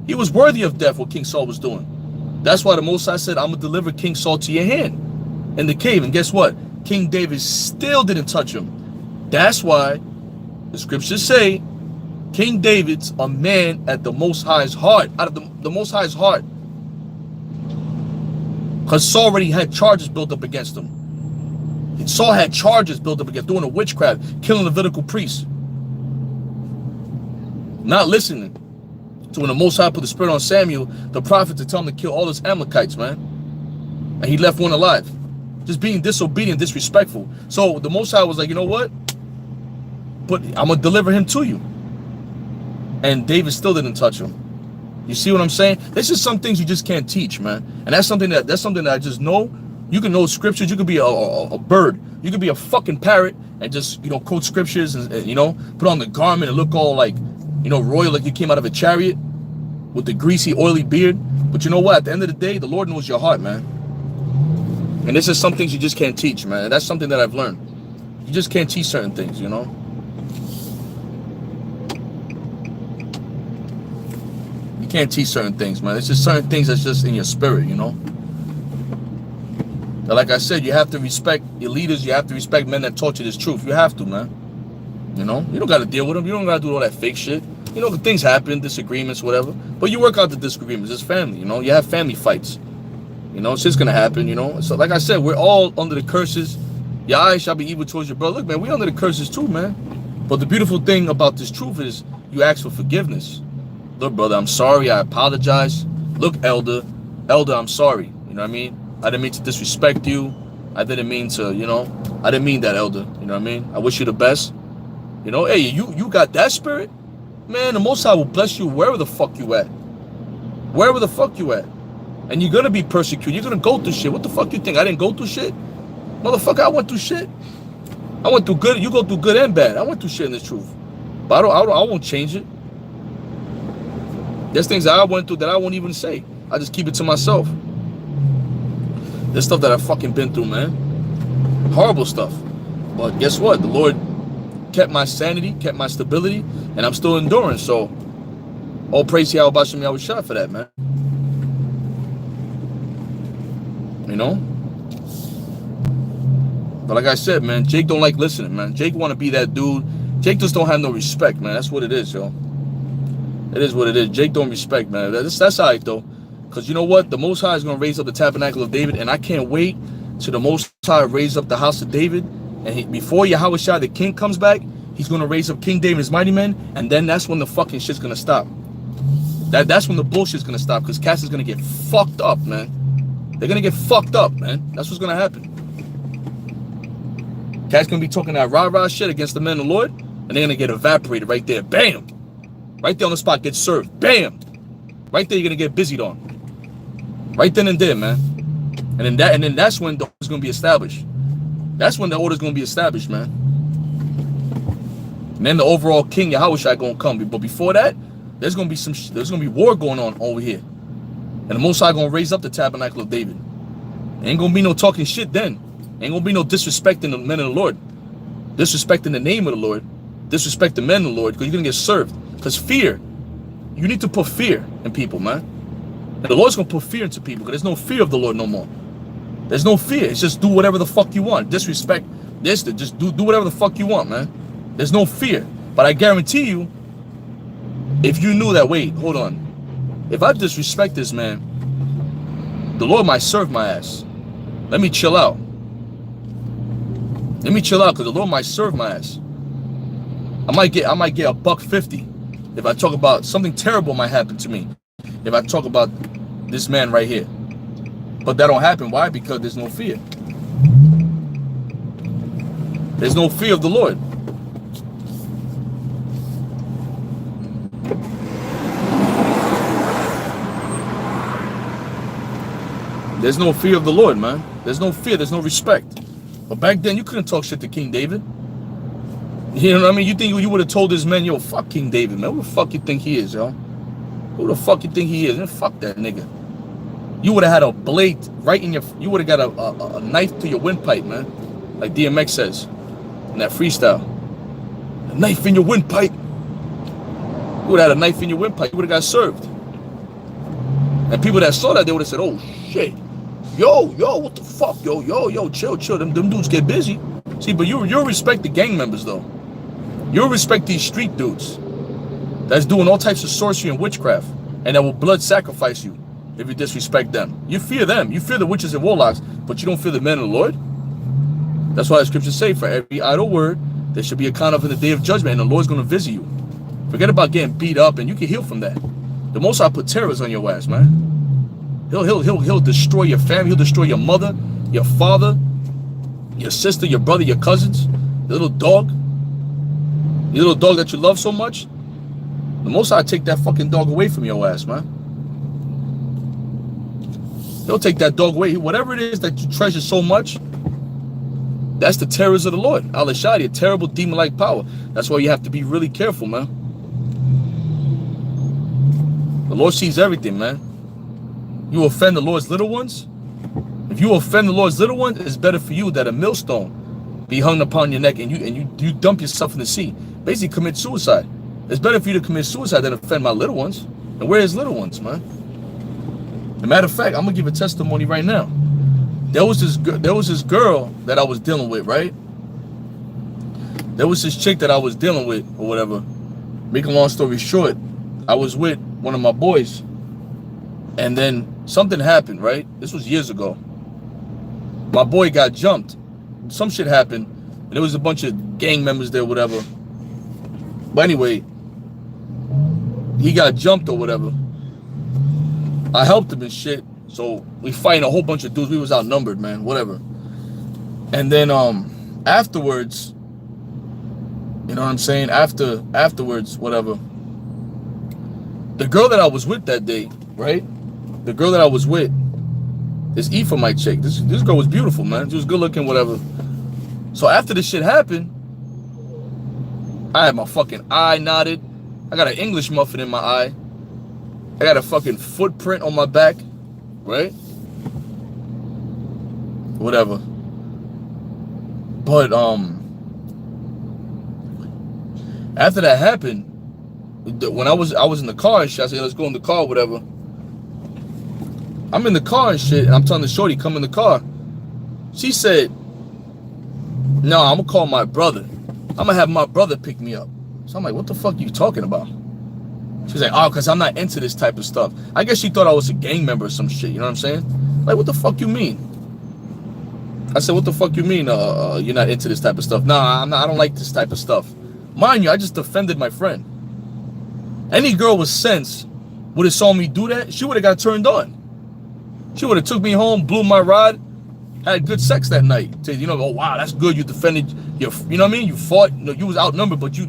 He was worthy of death, what King Saul was doing. That's why the Most High said, I'm going to deliver King Saul to your hand in the cave. And guess what? King David still didn't touch him. That's why the scriptures say King David's a man at the Most High's heart, out of the Most High's heart. Because Saul already had charges built up against him. And Saul had charges built up against doing a witchcraft, killing Levitical priests. Not listening to when the Most High put the spirit on Samuel, the prophet, to tell him to kill all his Amalekites, man. And he left one alive. Just being disobedient, disrespectful. So the Most High was like, you know what? But I'm going to deliver him to you. And David still didn't touch him. You see what I'm saying? There's just some things you just can't teach, man. And that's something that I just know. You can know scriptures. You could be a bird. You could be a fucking parrot and just, you know, quote scriptures and you know, put on the garment and look all like, you know, royal, like you came out of a chariot with the greasy, oily beard. But you know what? At the end of the day, the Lord knows your heart, man. And this is some things you just can't teach, man. That's something that I've learned. You just can't teach certain things, you know? You can't teach certain things, man. It's just certain things that's just in your spirit, you know? But like I said, you have to respect your leaders. You have to respect men that taught you this truth. You have to, man. You know? You don't got to deal with them. You don't got to do all that fake shit. You know, things happen, disagreements, whatever. But you work out the disagreements. It's family, you know? You have family fights. You know, it's just going to happen, you know? So like I said, we're all under the curses. Your eyes shall be evil towards your brother. Look, man, we're under the curses too, man. But the beautiful thing about this truth is you ask for forgiveness. Look, brother, I'm sorry. I apologize. Look, elder, I'm sorry. You know what I mean? I didn't mean to disrespect you. I didn't mean to, you know, I didn't mean that, elder. You know what I mean? I wish you the best. You know, hey, you got that spirit? Man, the Most High will bless you wherever the fuck you at. Wherever the fuck you at. And you're going to be persecuted. You're going to go through shit. What the fuck you think? I didn't go through shit? Motherfucker, I went through shit. I went through good. You go through good and bad. I went through shit in this truth. But I won't change it. There's things that I went through that I won't even say. I just keep it to myself. There's stuff that I've fucking been through, man. Horrible stuff. But guess what? The Lord kept my sanity, kept my stability, and I'm still enduring. So All praise to Yahweh Shem Yahweh Shah for that, man. You know? But like I said, man, Jake don't like listening, man. Jake want to be that dude. Jake just don't have no respect, man. That's what it is, yo. It is what it is. Jake don't respect, man. That's all right, though. Because you know what? The Most High is going to raise up the tabernacle of David, and I can't wait till the Most High raise up the house of David. And before Yahweh Shah, the king, comes back, he's going to raise up King David's mighty men, and then that's when the fucking shit's going to stop. That's when the bullshit's going to stop, because Cass is going to get fucked up, man. They're going to get fucked up, man. That's what's going to happen. Cass going to be talking that rah-rah shit against the men of the Lord, and they're going to get evaporated right there. Bam! Right there on the spot, get served. Bam! Right there, you're going to get busied on. Right then and there, man. And then that's when the order's going to be established. That's when the order's going to be established, man. And then the overall king, Yahweh Shai, going to come. But before that, there's going to be war going on over here. And the Most High going to raise up the tabernacle of David. Ain't going to be no talking shit then. Ain't going to be no disrespecting the men of the Lord. Disrespecting the name of the Lord. Disrespect the men of the Lord, because you're going to get served. Because fear, you need to put fear in people, man. And the Lord's going to put fear into people, because there's no fear of the Lord no more. There's no fear. It's just do whatever the fuck you want. Disrespect this, just do whatever the fuck you want, man. There's no fear. But I guarantee you, if you knew that, wait, hold on. If I disrespect this man, the Lord might serve my ass. Let me chill out. Let me chill out, because the Lord might serve my ass. I might get $150 if I talk about something terrible might happen to me. If I talk about this man right here. But that don't happen. Why? Because there's no fear. There's no fear of the Lord. There's no fear of the Lord, man. There's no fear. There's no respect. But back then, you couldn't talk shit to King David. You know what I mean? You think you would have told this man, yo, fuck King David, man. Who the fuck you think he is, yo? Who the fuck you think he is? Man, fuck that nigga. You would have had a blade right in your... You would have got a knife to your windpipe, man. Like DMX says in that freestyle. A knife in your windpipe. You would have had a knife in your windpipe. You would have got served. And people that saw that, they would have said, oh, shit. Yo, what the fuck? Yo, chill. Them dudes get busy. See, but you'll respect the gang members, though. You'll respect these street dudes that's doing all types of sorcery and witchcraft, and that will blood sacrifice you if you disrespect them. You fear them. You fear the witches and warlocks, but you don't fear the men of the Lord. That's why the scriptures say, for every idle word, there should be a count of in the day of judgment, and the Lord's going to visit you. Forget about getting beat up, and you can heal from that. The Most High put terrors on your ass, man. He'll destroy your family. He'll destroy your mother, your father, your sister, your brother, your cousins, the little dog that you love so much. The Most High take that fucking dog away from your ass, man. He'll take that dog away. Whatever it is that you treasure so much, that's the terrors of the Lord. Al-Ashadi, a terrible demon-like power. That's why you have to be really careful, man. The Lord sees everything, man. You offend the Lord's little ones. If you offend the Lord's little ones, it's better for you that a millstone be hung upon your neck and you dump yourself in the sea. Basically commit suicide. It's better for you to commit suicide than offend my little ones. And where is little ones, man? As a matter of fact, I'm gonna give a testimony right now. There was this girl that I was dealing with, right? There was this chick that I was dealing with, or whatever. Make a long story short, I was with one of my boys, and then something happened, right? This was years ago. My boy got jumped. Some shit happened, and there was a bunch of gang members there, whatever. But anyway, he got jumped or whatever. I helped him and shit. So we fighting a whole bunch of dudes. We was outnumbered, man, whatever. And then afterwards, you know what I'm saying? Afterwards, whatever. The girl that I was with that day, right? The girl that I was with, this Ephraimite chick. This girl was beautiful, man. She was good looking, whatever. So after this shit happened, I had my fucking eye knotted. I got an English muffin in my eye. I got a fucking footprint on my back, right? Whatever. But after that happened, when I was in the car and shit, I said, let's go in the car, whatever. I'm in the car and shit, and I'm telling the shorty, come in the car. She said, no, I'm gonna call my brother. I'm gonna have my brother pick me up. So I'm like, what the fuck are you talking about? She's like, oh, because I'm not into this type of stuff. I guess she thought I was a gang member or some shit, you know what I'm saying? Like, what the fuck you mean? I said, what the fuck you mean you're not into this type of stuff? Nah, I'm not, I don't like this type of stuff. Mind you, I just defended my friend. Any girl with sense would have saw me do that, she would have got turned on. She would have took me home, blew my rod, had good sex that night. To, you know, oh wow, that's good, you defended your, you know what I mean? You fought, you know, you was outnumbered, but you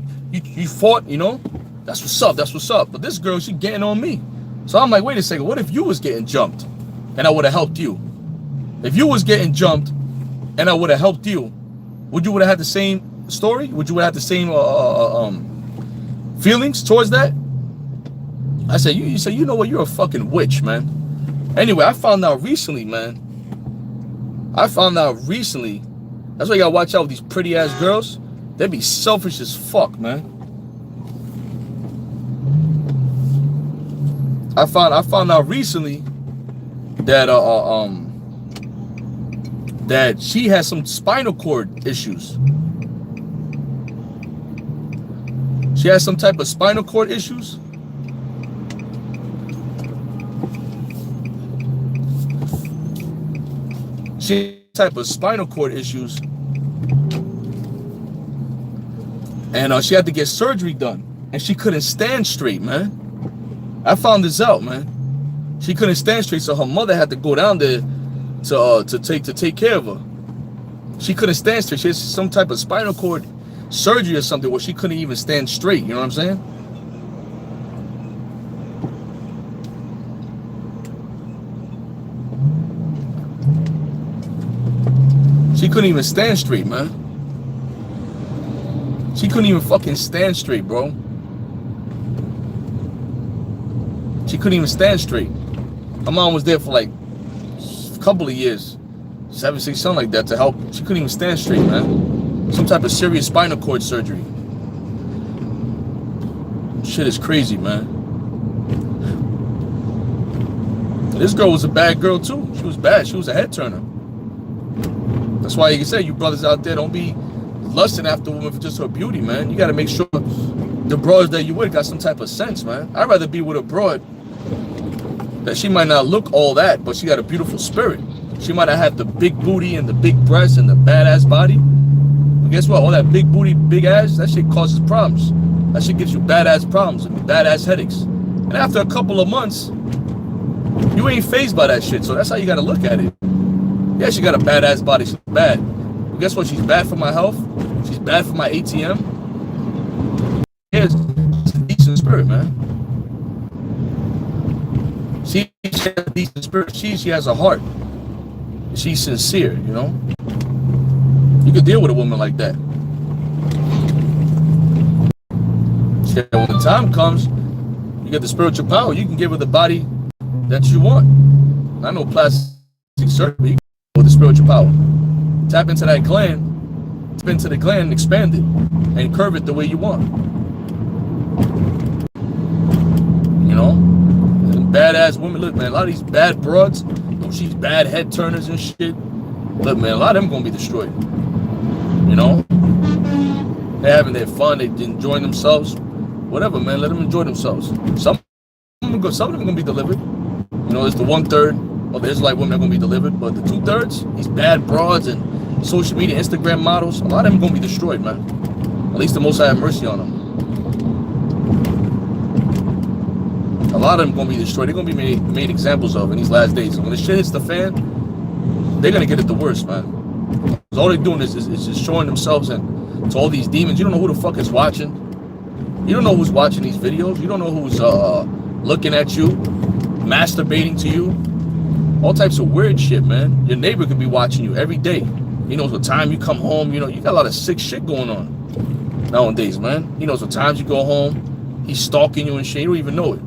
fought, you know? That's what's up, that's what's up. But this girl, she getting on me. So I'm like, wait a second, what if you was getting jumped and I would have helped you? If you was getting jumped and I would have helped you, would you would have had the same story? Would you have had the same feelings towards that? I said, you said, you know what, you're a fucking witch, man. Anyway, I found out recently, man. That's why you gotta watch out with these pretty ass girls. They be selfish as fuck, man. I found out recently that that she has some spinal cord issues. She has some type of spinal cord issues. She has type of spinal cord issues, and she had to get surgery done, and she couldn't stand straight, man. I found this out, man. She couldn't stand straight, so her mother had to go down there to take care of her. She couldn't stand straight. She had some type of spinal cord surgery or something where she couldn't even stand straight. You know what I'm saying? She couldn't even stand straight, man. She couldn't even fucking stand straight, bro. She couldn't even stand straight. My mom was there for like a couple of years, 7, 6, something like that, to help. She couldn't even stand straight, man. Some type of serious spinal cord surgery. Shit is crazy, man. This girl was a bad girl too. She was bad. She was a head turner. That's why you can say, you brothers out there, don't be lusting after a woman for just her beauty, man. You got to make sure the broads that you with got some type of sense, man. I'd rather be with a broad that she might not look all that, but she got a beautiful spirit. She might have had the big booty and the big breasts and the badass body. But guess what? All that big booty, big ass, that shit causes problems. That shit gives you badass problems and badass headaches. And after a couple of months, you ain't fazed by that shit. So that's how you got to look at it. Yeah, she got a badass body. She's bad. But guess what? She's bad for my health. She's bad for my ATM. Yeah, it's a decent spirit, man. She has a decent spirit. She has a heart. She's sincere, you know. You can deal with a woman like that. When the time comes, you get the spiritual power. You can give her the body that you want. I know plastic surgery with the spiritual power. Tap into that gland, tap into the gland and expand it and curve it the way you want. You know? And badass women, look, man, a lot of these bad broads, she's bad head turners and shit. Look, man, a lot of them gonna be destroyed. You know? They're having their fun, they enjoying themselves. Whatever, man, let them enjoy themselves. Some of them are gonna be delivered. You know, it's the 1/3 of the Israelite women are gonna be delivered, but the 2/3, these bad broads and social media, Instagram models, a lot of them gonna be destroyed, man. At least the Most High have mercy on them. A lot of them gonna be destroyed. They're gonna be made examples of in these last days. When the shit hits the fan, they're gonna get it the worst, man. Because all they're doing is just showing themselves and to all these demons. You don't know who the fuck is watching. You don't know who's watching these videos. You don't know who's looking at you, masturbating to you. All types of weird shit, man. Your neighbor could be watching you every day. He knows what time you come home. You know, you got a lot of sick shit going on nowadays, man. He knows what times you go home. He's stalking you and shit. You don't even know it.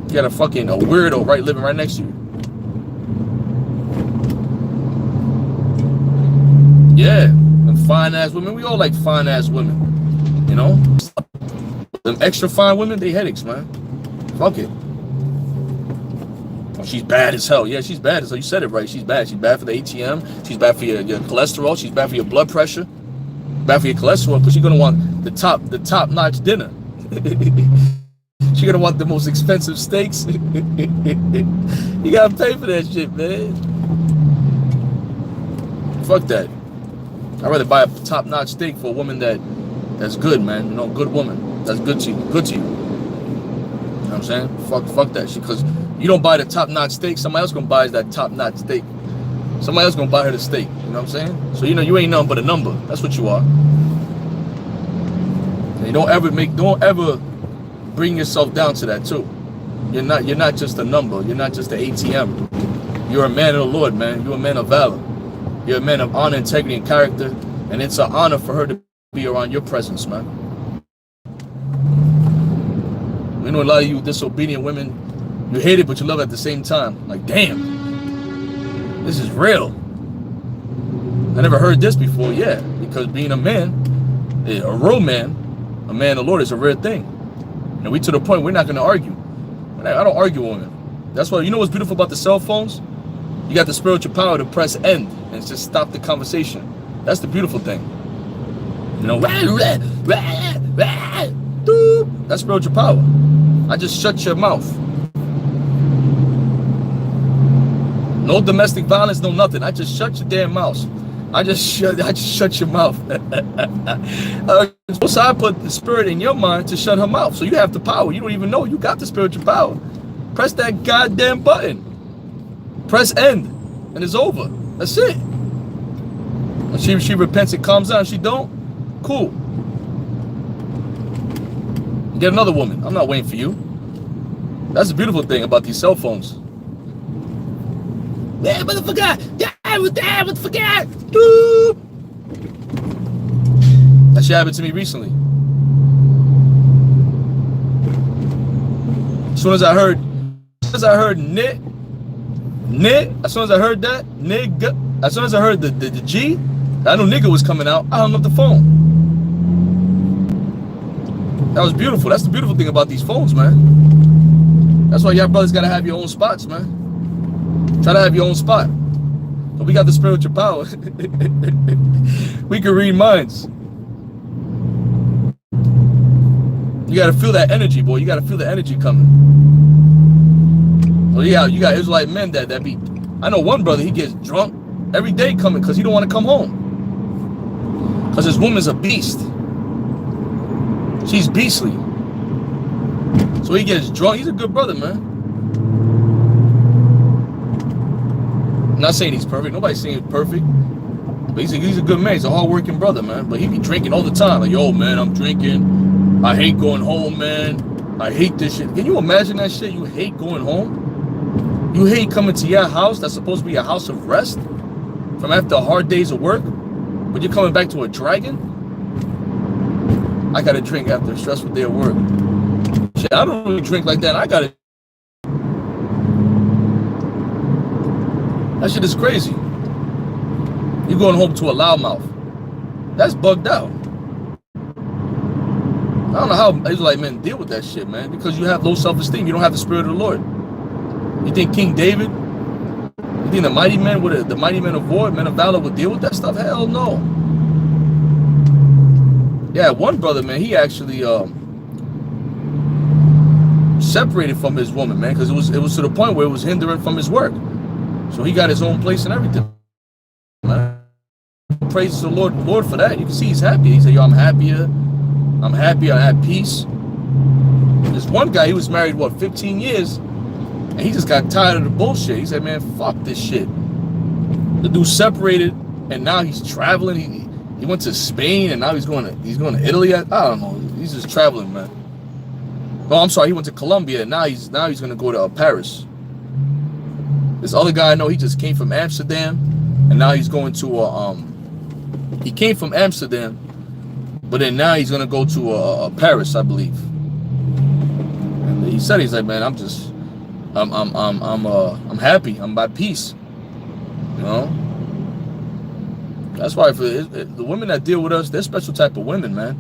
You got a weirdo living right next to you. Yeah, and fine ass women. We all like fine ass women. You You know, them extra fine women, they headaches, man. Fuck it. Oh, she's bad as hell. Yeah, she's bad as hell. You said it right. She's bad. She's bad for the ATM. She's bad for your cholesterol. She's bad for your blood pressure. Bad for your cholesterol, because you're gonna want the top notch dinner. You're gonna want the most expensive steaks. You gotta pay for that shit, man. Fuck that. I'd rather buy a top notch steak for a woman that's good, man. You know, good woman. That's good to you. Good to you. You know what I'm saying? Fuck that shit. Because you don't buy the top notch steak, somebody else gonna buy that top notch steak. Somebody else gonna buy her the steak. You know what I'm saying? So you know you ain't nothing but a number. That's what you are. And you don't ever bring yourself down to that too. You're not just a number. You're not just an ATM. You're a man of the Lord, man. You're a man of valor. You're a man of honor, integrity, and character. And it's an honor for her to be around your presence, man. We know a lot of you disobedient women, you hate it, but you love it at the same time. Like, damn, this is real. I never heard this before. Yeah, because being a man, a real man, a man of the Lord is a rare thing. And we to the point we're not going to argue. I don't argue with women. That's why, you know what's beautiful about the cell phones? You got the spiritual power to press end and just stop the conversation. That's the beautiful thing. You know, that's spiritual power. I just shut your mouth. No domestic violence, no nothing. I just shut your damn mouth. I just shut your mouth. So I put the spirit in your mind to shut her mouth. So you have the power. You don't even know you got the spiritual power. Press that goddamn button. Press end, and it's over. That's it. When she repents and calms down. She don't, cool. Get another woman. I'm not waiting for you. That's the beautiful thing about these cell phones. Yeah, motherfucker. Yeah, motherfucker. That shit happened to me recently. As soon as I heard nit, as soon as I heard that, nigga, as soon as I heard the G, I knew nigga was coming out, I hung up the phone. That was beautiful. That's the beautiful thing about these phones, man. That's why y'all brothers gotta have your own spots, man. Try to have your own spot. But we got the spiritual power. We can read minds. You gotta feel that energy, boy. You gotta feel the energy coming. Well, yeah, you got Israelite men that be. I know one brother, he gets drunk every day coming because he don't want to come home. Because his woman's a beast. She's beastly. So he gets drunk. He's a good brother, man. I'm not saying he's perfect. Nobody's saying he's perfect. But he's a good man. He's a hard-working brother, man. But he be drinking all the time. Like, yo, man, I'm drinking. I hate going home, man. I hate this shit. Can you imagine that shit? You hate going home? You hate coming to your house that's supposed to be a house of rest from after a hard days of work? But you're coming back to a dragon? I got to drink after a stressful day of work. Shit, I don't really drink like that. I got to. That shit is crazy. You're going home to a loudmouth. That's bugged out. I don't know how Israelite men deal with that shit, man. Because you have low self-esteem. You don't have the spirit of the Lord. You think King David, you think the mighty men of war, men of valor would deal with that stuff? Hell no. Yeah, one brother, man, he actually separated from his woman, man, because it was to the point where it was hindering from his work. So he got his own place and everything. Man, praise the Lord for that. You can see he's happy. He said, yo, I'm happier. I'm at peace. This one guy, he was married, what, 15 years? And he just got tired of the bullshit. He said, man, fuck this shit. The dude separated, and now he's traveling. He went to Spain, and now he's going to Italy. I don't know. He's just traveling, man. Oh, I'm sorry. He went to Colombia, and now he's going to go to Paris. This other guy I know, he just came from Amsterdam, and now he's going to he came from Amsterdam, but then now he's going to go to Paris, I believe. And he said, he's like, man, I'm happy. I'm by peace. You know? That's why for the women that deal with us, they're special type of women, man.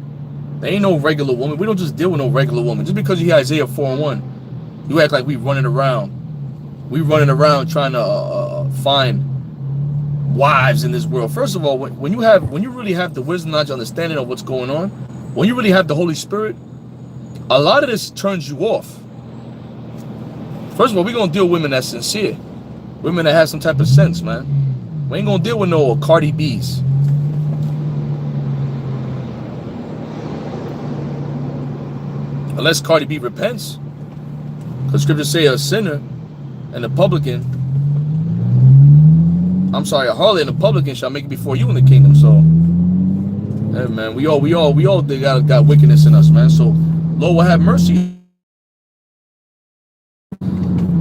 There ain't no regular woman. We don't just deal with no regular woman. Just because you hear Isaiah 4:1, you act like we running around. We running around trying to find wives in this world. First of all, when you really have the wisdom, knowledge, understanding of what's going on, when you really have the Holy Spirit, a lot of this turns you off. First of all, we're gonna deal with women that's sincere, women that have some type of sense, man. We ain't gonna deal with no Cardi B's. Unless Cardi B repents. Because scriptures say a sinner and a publican, I'm sorry, a harlot and a publican shall make it before you in the kingdom. So, yeah, man, we all got wickedness in us, man. So, Lord will have mercy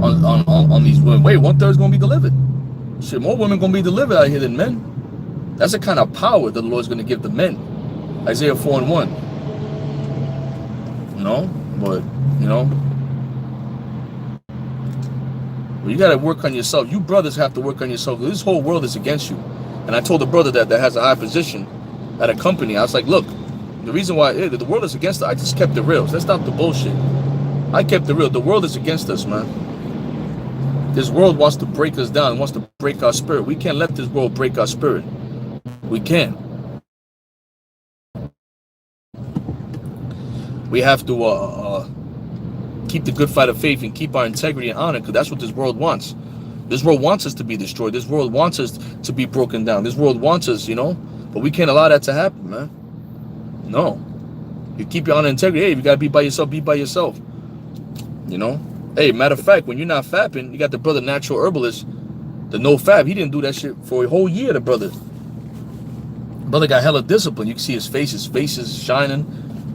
on these women. Wait, 1/3 is gonna be delivered. Shit, more women gonna be delivered out here than men. That's the kind of power that the Lord's gonna give the men. Isaiah 4:1. You know, but you know, well, you gotta work on yourself. You brothers have to work on yourself. This whole world is against you. And I told the brother that has a high position at a company, I was like, look, the reason why the world is against us, I just kept it real. Let's stop the bullshit. I kept it real. The world is against us, man. This world wants to break us down, wants to break our spirit. We can't let this world break our spirit. We can't. We have to keep the good fight of faith and keep our integrity and honor, because that's what this world wants. This world wants us to be destroyed. This world wants us to be broken down. This world wants us, you know, but we can't allow that to happen, man. No. You keep your honor and integrity. Hey, if you gotta be by yourself, be by yourself. You know? Hey, matter of fact, when you're not fapping, you got the brother natural herbalist, the no fap. He didn't do that shit for a whole year, the brother. The brother got hella discipline. You can see his face is shining.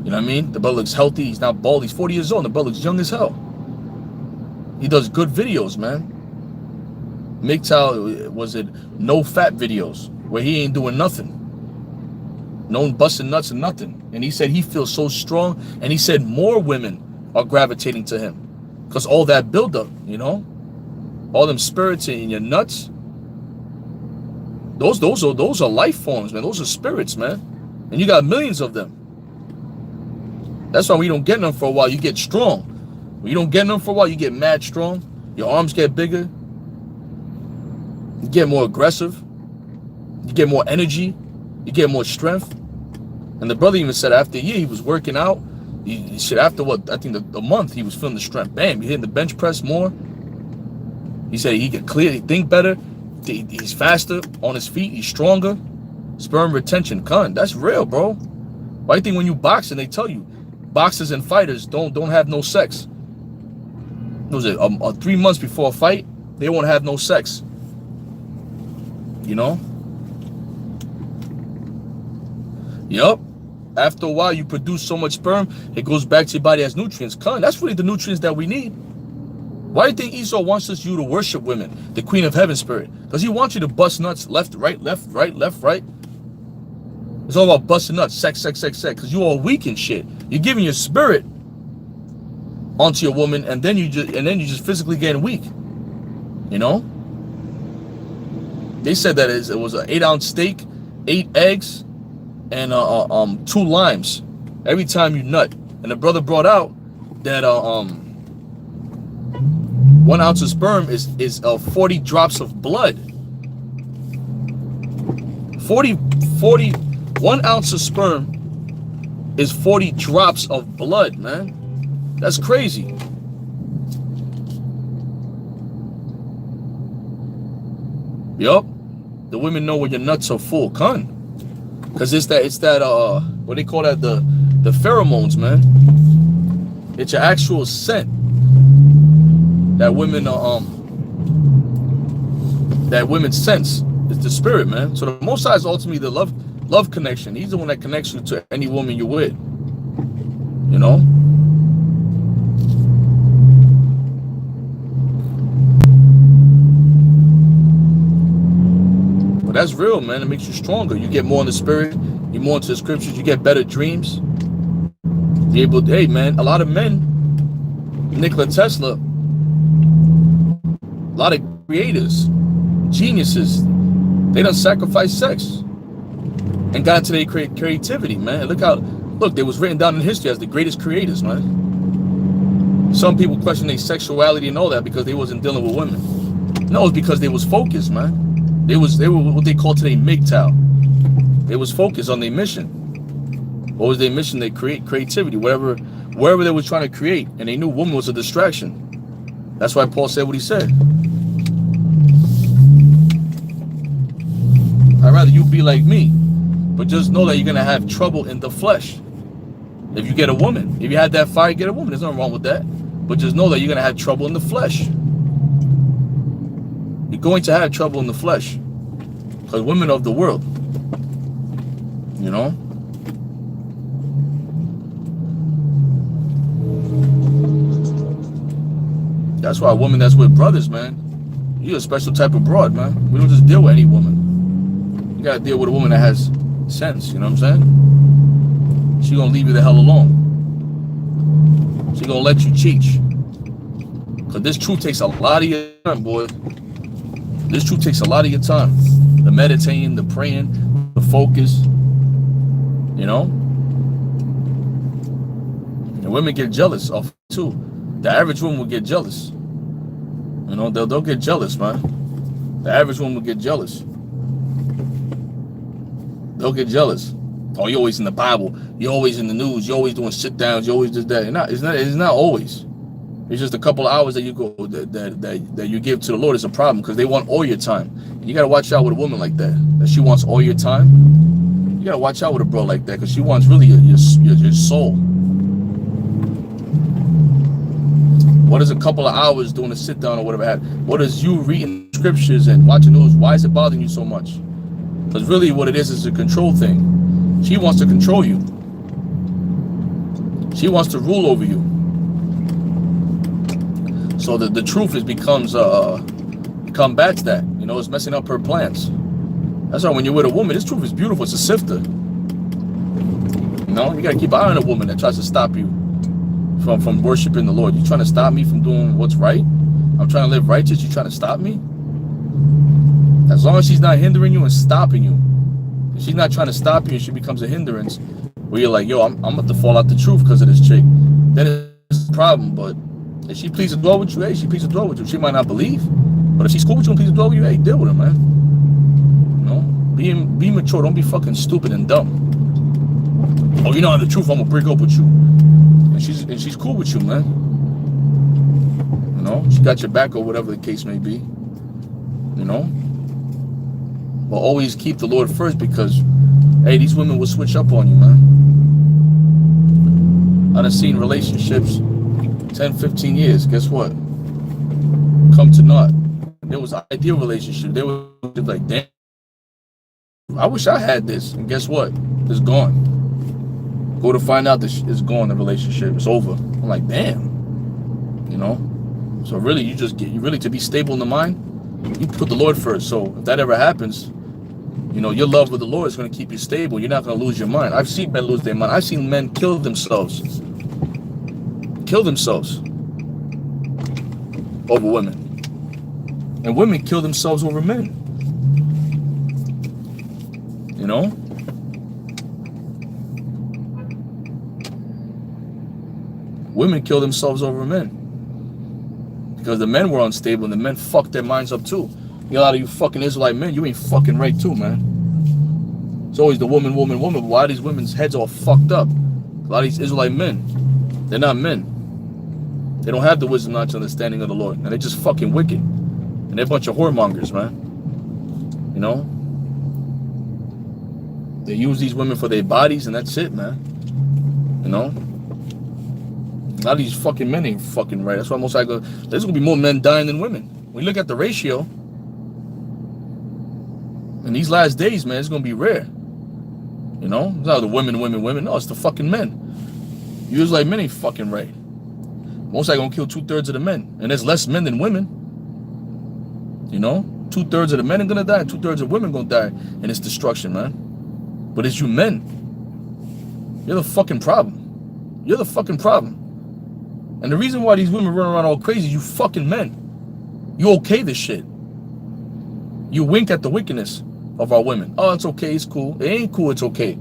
You know what I mean? The brother looks healthy. He's not bald. He's 40 years old. The brother looks young as hell. He does good videos, man. MGTOW, was it no fat videos where he ain't doing nothing. No busting nuts and nothing. And he said he feels so strong. And he said more women are gravitating to him. Because all that buildup, you know? All them spirits in your nuts. Those are life forms, man. Those are spirits, man. And you got millions of them. That's why we don't get them for a while. You get strong. When you don't get them for a while, you get mad strong. Your arms get bigger. You get more aggressive. You get more energy. You get more strength. And the brother even said after a year he was working out. He said after what, I think a month, he was feeling the strength. Bam, he hitting the bench press more. He said he could clearly think better. He's faster on his feet. He's stronger. Sperm retention, that's real, bro. Why do you think when you box and they tell you boxers and fighters don't have no sex? Was it 3 months before a fight? They won't have no sex. You know? Yup. After a while, you produce so much sperm, it goes back to your body as nutrients. That's really the nutrients that we need. Why do you think Esau wants you to worship women, the queen of heaven spirit? Because he wants you to bust nuts left, right, left, right, left, right. It's all about busting nuts, sex, because you all weak and shit. You're giving your spirit onto your woman, and then you just physically getting weak. You know? They said that it was an 8-ounce steak, 8 eggs, and 2 limes every time you nut. And the brother brought out that 1 ounce of sperm is 40 drops of blood. 1 ounce of sperm is 40 drops of blood, man. That's crazy. Yup. The women know when your nuts are full, because it's that what they call that, the pheromones, man. It's your actual scent that women sense. It's the spirit, man. So the Most High is ultimately the love connection. He's the one that connects you to any woman you're with. You know? But that's real, man. It makes you stronger. You get more in the spirit. You're more into the scriptures. You get better dreams. You're able to, hey, man, a lot of men, Nikola Tesla, a lot of creators, geniuses, they done sacrifice sex and got into their creativity, man. Look how Look, they was written down in history as the greatest creators, man. Some people question their sexuality and all that because they wasn't dealing with women. No, it's because they was focused, man. They were what they call today MGTOW. They was focused on their mission. What was their mission? They create creativity, wherever they were trying to create, and they knew woman was a distraction. That's why Paul said what he said. I'd rather you be like me, but just know that you're gonna have trouble in the flesh. If you get a woman, if you had that fire, get a woman. There's nothing wrong with that. But just know that you're gonna have trouble in the flesh. You're going to have trouble in the flesh, because women of the world, you know. That's why a woman that's with brothers, man, you're a special type of broad, man. We don't just deal with any woman. You gotta deal with a woman that has sense, you know what I'm saying? She gonna leave you the hell alone. She gonna let you teach. Cause this truth takes a lot of your time, boy. This truth takes a lot of your time. The meditating, the praying, the focus, you know? And women get jealous of too. The average woman will get jealous. You know, they'll get jealous, man. The average woman will get jealous. They'll get jealous. Oh, you're always in the Bible. You're always in the news. You're always doing sit downs. You're always just that. It's not always. It's just a couple of hours that you go that you give to the Lord is a problem because they want all your time. And you gotta watch out with a woman like that. That she wants all your time. You gotta watch out with a bro like that because she wants really your soul. What is a couple of hours doing a sit down or whatever? What is you reading scriptures and watching news? Why is it bothering you so much? Because really what it is a control thing. She wants to control you. She wants to rule over you. So the truth combats that. You know, it's messing up her plans. That's why when you're with a woman, this truth is beautiful. It's a sifter. You know, you gotta keep an eye on a woman that tries to stop you from worshiping the Lord. You trying to stop me from doing what's right? I'm trying to live righteous. You trying to stop me? As long as she's not hindering you and stopping you. If she's not trying to stop you and she becomes a hindrance, where you're like, yo, I'm about to fall out the truth because of this chick, then it's a problem. But if she pleases to dwell with you, hey, she pleases to dwell with you. She might not believe, but if she's cool with you and pleases to dwell with you, hey, deal with her, man. You know, be mature. Don't be fucking stupid and dumb. Oh, you know the truth, I'm gonna break up with you. And she's cool with you, man. You know, she got your back or whatever the case may be. You know, but always keep the Lord first because, hey, these women will switch up on you, man. I done seen relationships 10, 15 years. Guess what? Come to naught. There was an ideal relationship. They were like, damn, I wish I had this. And guess what? It's gone. Go to find out that it's gone, the relationship. It's over. I'm like, damn. You know? So really, you really to be stable in the mind, you put the Lord first. So if that ever happens, you know, your love with the Lord is going to keep you stable. You're not going to lose your mind. I've seen men lose their mind. I've seen men kill themselves. Over women. And women kill themselves over men. You know? Women kill themselves over men. Because the men were unstable and the men fucked their minds up too. You know, a lot of you fucking Israelite men, you ain't fucking right too, man. It's always the woman. Why are these women's heads all fucked up? A lot of these Israelite men, they're not men. They don't have the wisdom, knowledge, understanding of the Lord. And they're just fucking wicked. And they're a bunch of whoremongers, man. You know? They use these women for their bodies and that's it, man. You know? A lot of these fucking men ain't fucking right. That's why most likely there's gonna be more men dying than women. When you look at the ratio, in these last days, man, it's gonna be rare. You know, it's not the women. No, it's the fucking men. Usually, men ain't fucking right. Most likely gonna kill 2/3 of the men, and there's less men than women. You know, 2/3 of the men are gonna die, 2/3 of women gonna die in this destruction, man. But it's you men. You're the fucking problem. You're the fucking problem. And the reason why these women run around all crazy is you fucking men. You okay this shit. You wink at the wickedness of our women. Oh, it's okay, it's cool. It ain't cool, it's okay.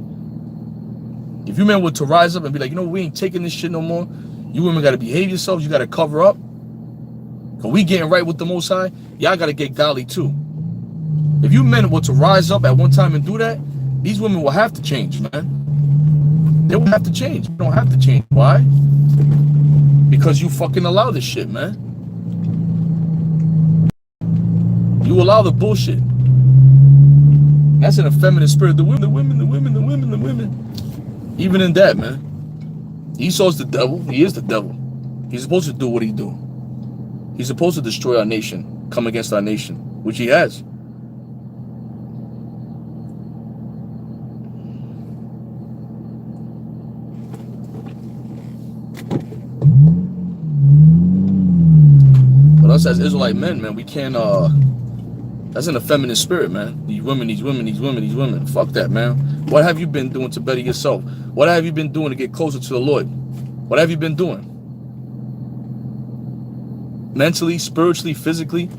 If you men were to rise up and be like, you know, we ain't taking this shit no more. You women got to behave yourselves. You got to cover up. Because we getting right with the Most High. Y'all got to get godly too. If you men were to rise up at one time and do that, these women will have to change, man. They will have to change. You don't have to change. Why? Because you fucking allow this shit, man. You allow the bullshit. That's an effeminate spirit. The women. Even in that, man. Esau's the devil. He is the devil. He's supposed to do what he do. He's supposed to destroy our nation, come against our nation, which he has. But us as Israelite men, man, we can't, that's an effeminate spirit, man. These women. Fuck that, man. What have you been doing to better yourself? What have you been doing to get closer to the Lord? What have you been doing? Mentally, spiritually, physically?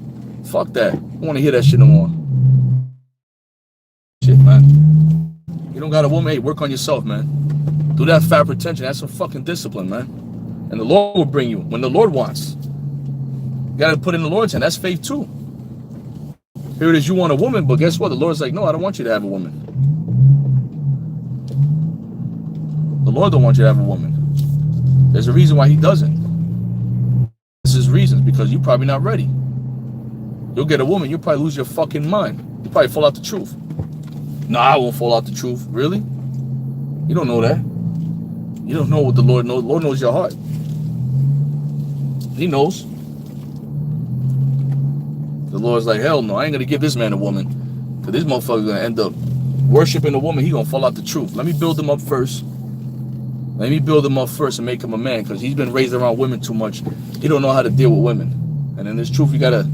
Fuck that. I don't want to hear that shit no more. Shit, man. You don't got a woman, hey, work on yourself, man. Do that fat retention. That's some fucking discipline, man. And the Lord will bring you when the Lord wants. You got to put in the Lord's hand. That's faith too. Here it is, you want a woman, but guess what? The Lord's like, no, I don't want you to have a woman. The Lord don't want you to have a woman. There's a reason why he doesn't. This is reasons, because you're probably not ready. You'll get a woman, you'll probably lose your fucking mind. You'll probably fall out the truth. No, I won't fall out the truth. Really? You don't know that. You don't know what the Lord knows. The Lord knows your heart. He knows. The Lord's like, hell no, I ain't gonna give this man a woman. Because this motherfucker's gonna end up worshiping a woman. He gonna fall out the truth. Let me build him up first. Let me build him up first and make him a man, because he's been raised around women too much. He don't know how to deal with women. And in this truth, you gotta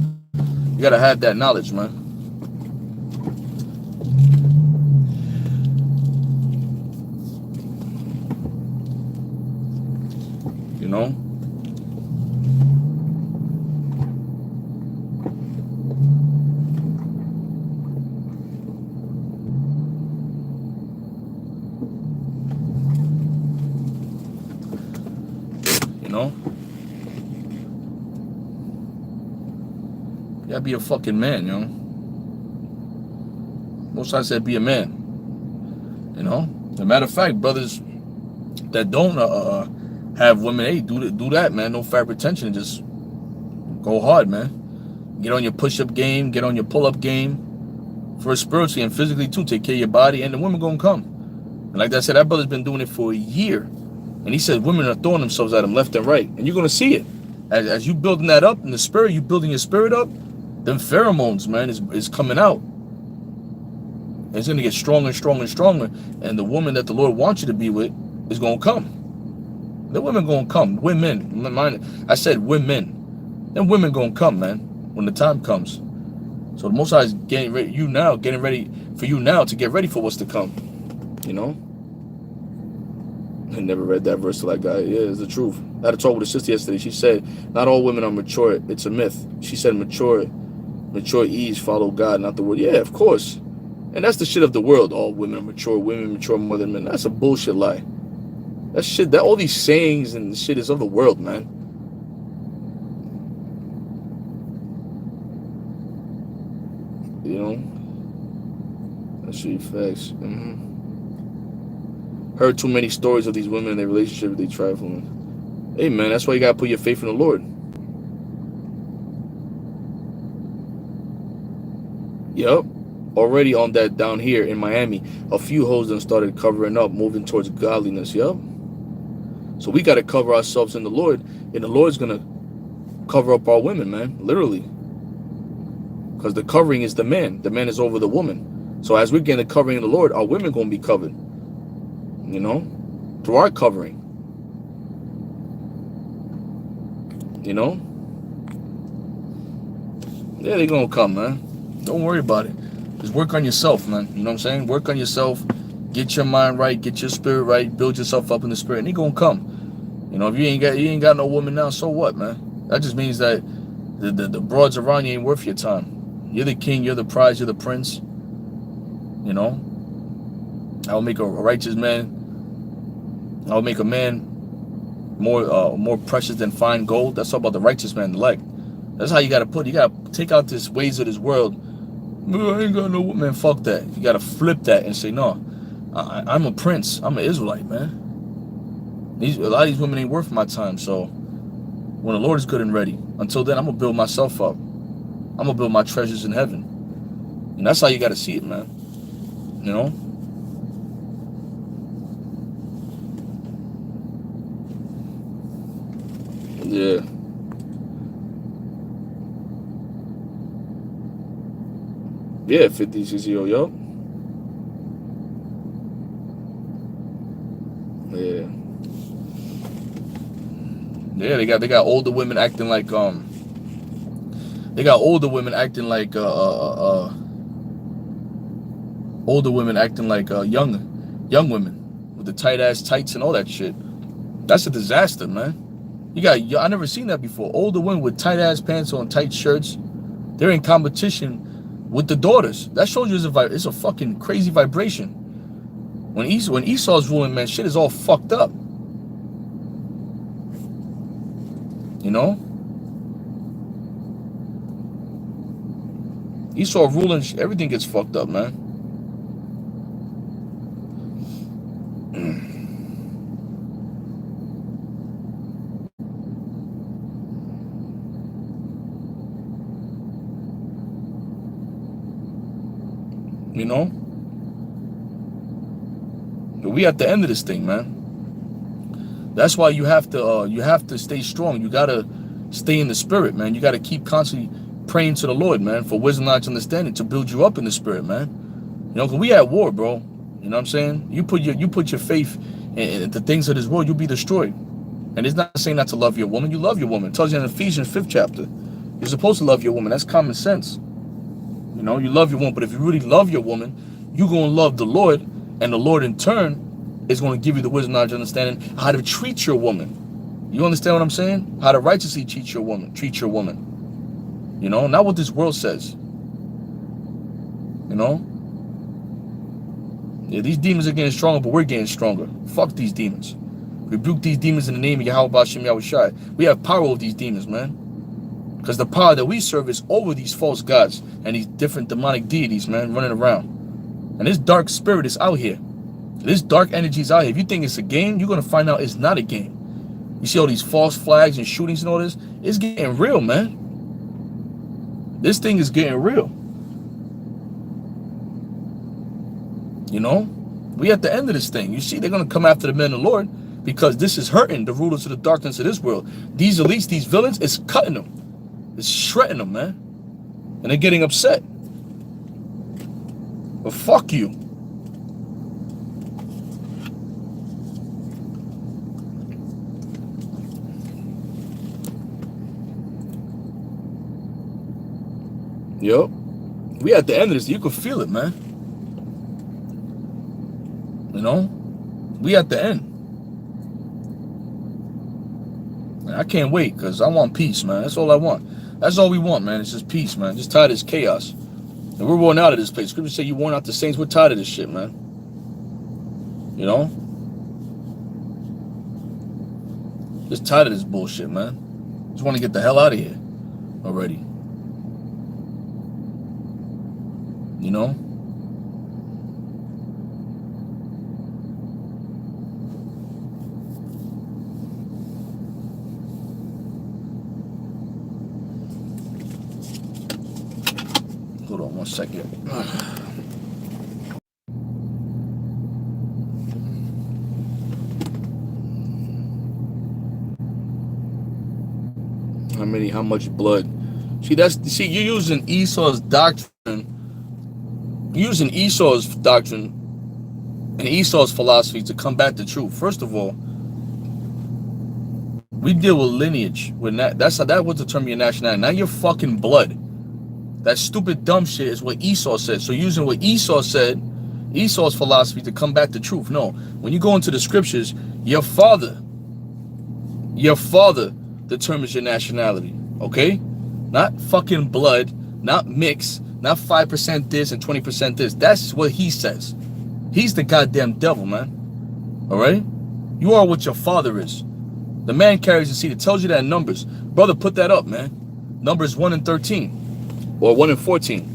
have that knowledge, man. You know? You gotta be a fucking man, you know. Most I said be a man. You know. As a matter of fact, brothers that don't have women, hey, do that, man. No fat retention. Just go hard, man. Get on your push-up game. Get on your pull-up game. For spiritually and physically too. Take care of your body, and the women gonna come. And like I said, that brother's been doing it for a year. And he said women are throwing themselves at him left and right. And you're gonna see it. As you building that up in the spirit, you building your spirit up, them pheromones, man, is coming out. And it's gonna get stronger and stronger and stronger. And the woman that the Lord wants you to be with is gonna come. The women gonna come. Women. I said women. Them women gonna come, man, when the time comes. So the Most High is getting ready for you now to get ready for what's to come. You know? I never read that verse till I got it. Yeah, it's the truth. I had a talk with a sister yesterday. She said, not all women are mature. It's a myth. She said mature ease follow God, not the world. Yeah, of course. And that's the shit of the world. All women are mature. Women mature more than men. That's a bullshit lie. That shit, that all these sayings and shit is of the world, man. You know? That's shit facts. Heard too many stories of these women in their relationship they trifling. Hey man, that's why you gotta put your faith in the Lord. Yep. Already on that down here in Miami, a few hoes done started covering up, moving towards godliness. Yep. So we gotta cover ourselves in the Lord, and the Lord's gonna cover up our women, man. Literally. Because the covering is the man. The man is over the woman. So as we're getting the covering of the Lord, our women gonna be covered. You know, through our covering. You know? Yeah, they're gonna come, man. Don't worry about it. Just work on yourself, man. You know what I'm saying? Work on yourself. Get your mind right. Get your spirit right. Build yourself up in the spirit. And they're gonna come. You know, if you ain't got no woman now, so what, man? That just means that the broads around you ain't worth your time. You're the king. You're the prize. You're the prince. You know? I will make a righteous man I will make a man more precious than fine gold. That's all about the righteous man, the elect. That's how you gotta put. You gotta take out this ways of this world. I ain't got no man. Fuck that. You gotta flip that and say no. I'm a prince. I'm an Israelite, man. A lot of these women ain't worth my time. So when the Lord is good and ready, until then, I'm gonna build myself up. I'm gonna build my treasures in heaven, and that's how you gotta see it, man. You know. Yeah. Yeah, 50, 60, yo. Yeah. Yeah, they got older women acting like they got older women acting like young women with the tight ass tights and all that shit. That's a disaster, man. I never seen that before. Older women with tight ass pants on, tight shirts. They're in competition with the daughters. That shows you it's a fucking crazy vibration. When Esau's ruling, man, shit is all fucked up. You know? Esau ruling, everything gets fucked up, man. You know? But we at the end of this thing, man. That's why you have to stay strong. You gotta stay in the spirit, man. You gotta keep constantly praying to the Lord, man, for wisdom, knowledge, understanding to build you up in the spirit, man. You know, cause we at war, bro. You know what I'm saying? You put your faith in the things of this world, you'll be destroyed. And it's not saying not to love your woman. You love your woman. It tells you in Ephesians 5th chapter. You're supposed to love your woman. That's common sense. You know, you love your woman, but if you really love your woman, you're gonna love the Lord, and the Lord in turn is going to give you the wisdom, knowledge, understanding how to treat your woman. You understand what I'm saying? How to righteously treat your woman. You know, not what this world says. You know? Yeah, these demons are getting stronger, but we're getting stronger. Fuck these demons. Rebuke these demons in the name of Yahweh Bashem Yahushai. We have power over these demons, man. Because the power that we serve is over these false gods and these different demonic deities, man, running around. And this dark spirit is out here. This dark energy is out here. If you think it's a game, you're going to find out it's not a game. You see all these false flags and shootings and all this? It's getting real, man. This thing is getting real. You know? We at the end of this thing. You see, they're going to come after the men of the Lord because this is hurting the rulers of the darkness of this world. These elites, these villains, it's cutting them. It's shredding them, man. And they're getting upset. But fuck you. Yo, we at the end of this. You can feel it, man. You know, we at the end. And I can't wait because I want peace, man. That's all I want. That's all we want, man. It's just peace, man. Just tired of this chaos. And we're worn out of this place. Scripture say you worn out the saints. We're tired of this shit, man. You know? Just tired of this bullshit, man. Just want to get the hell out of here already. You know? Hold on 1 second. How much blood? See, you're using Esau's doctrine. Using Esau's doctrine and Esau's philosophy to combat the truth. First of all, we deal with lineage. That would determine your nationality, not your fucking blood. That stupid dumb shit is what Esau said. So using what Esau said, Esau's philosophy to combat the truth. No, when you go into the scriptures, your father determines your nationality. Okay, not fucking blood, not mix. Not 5% this and 20% this. That's what he says. He's the goddamn devil, man. All right? You are what your father is. The man carries the seed. It tells you that in Numbers. Brother, put that up, man. Numbers 1 and 13. Or 1 and 14.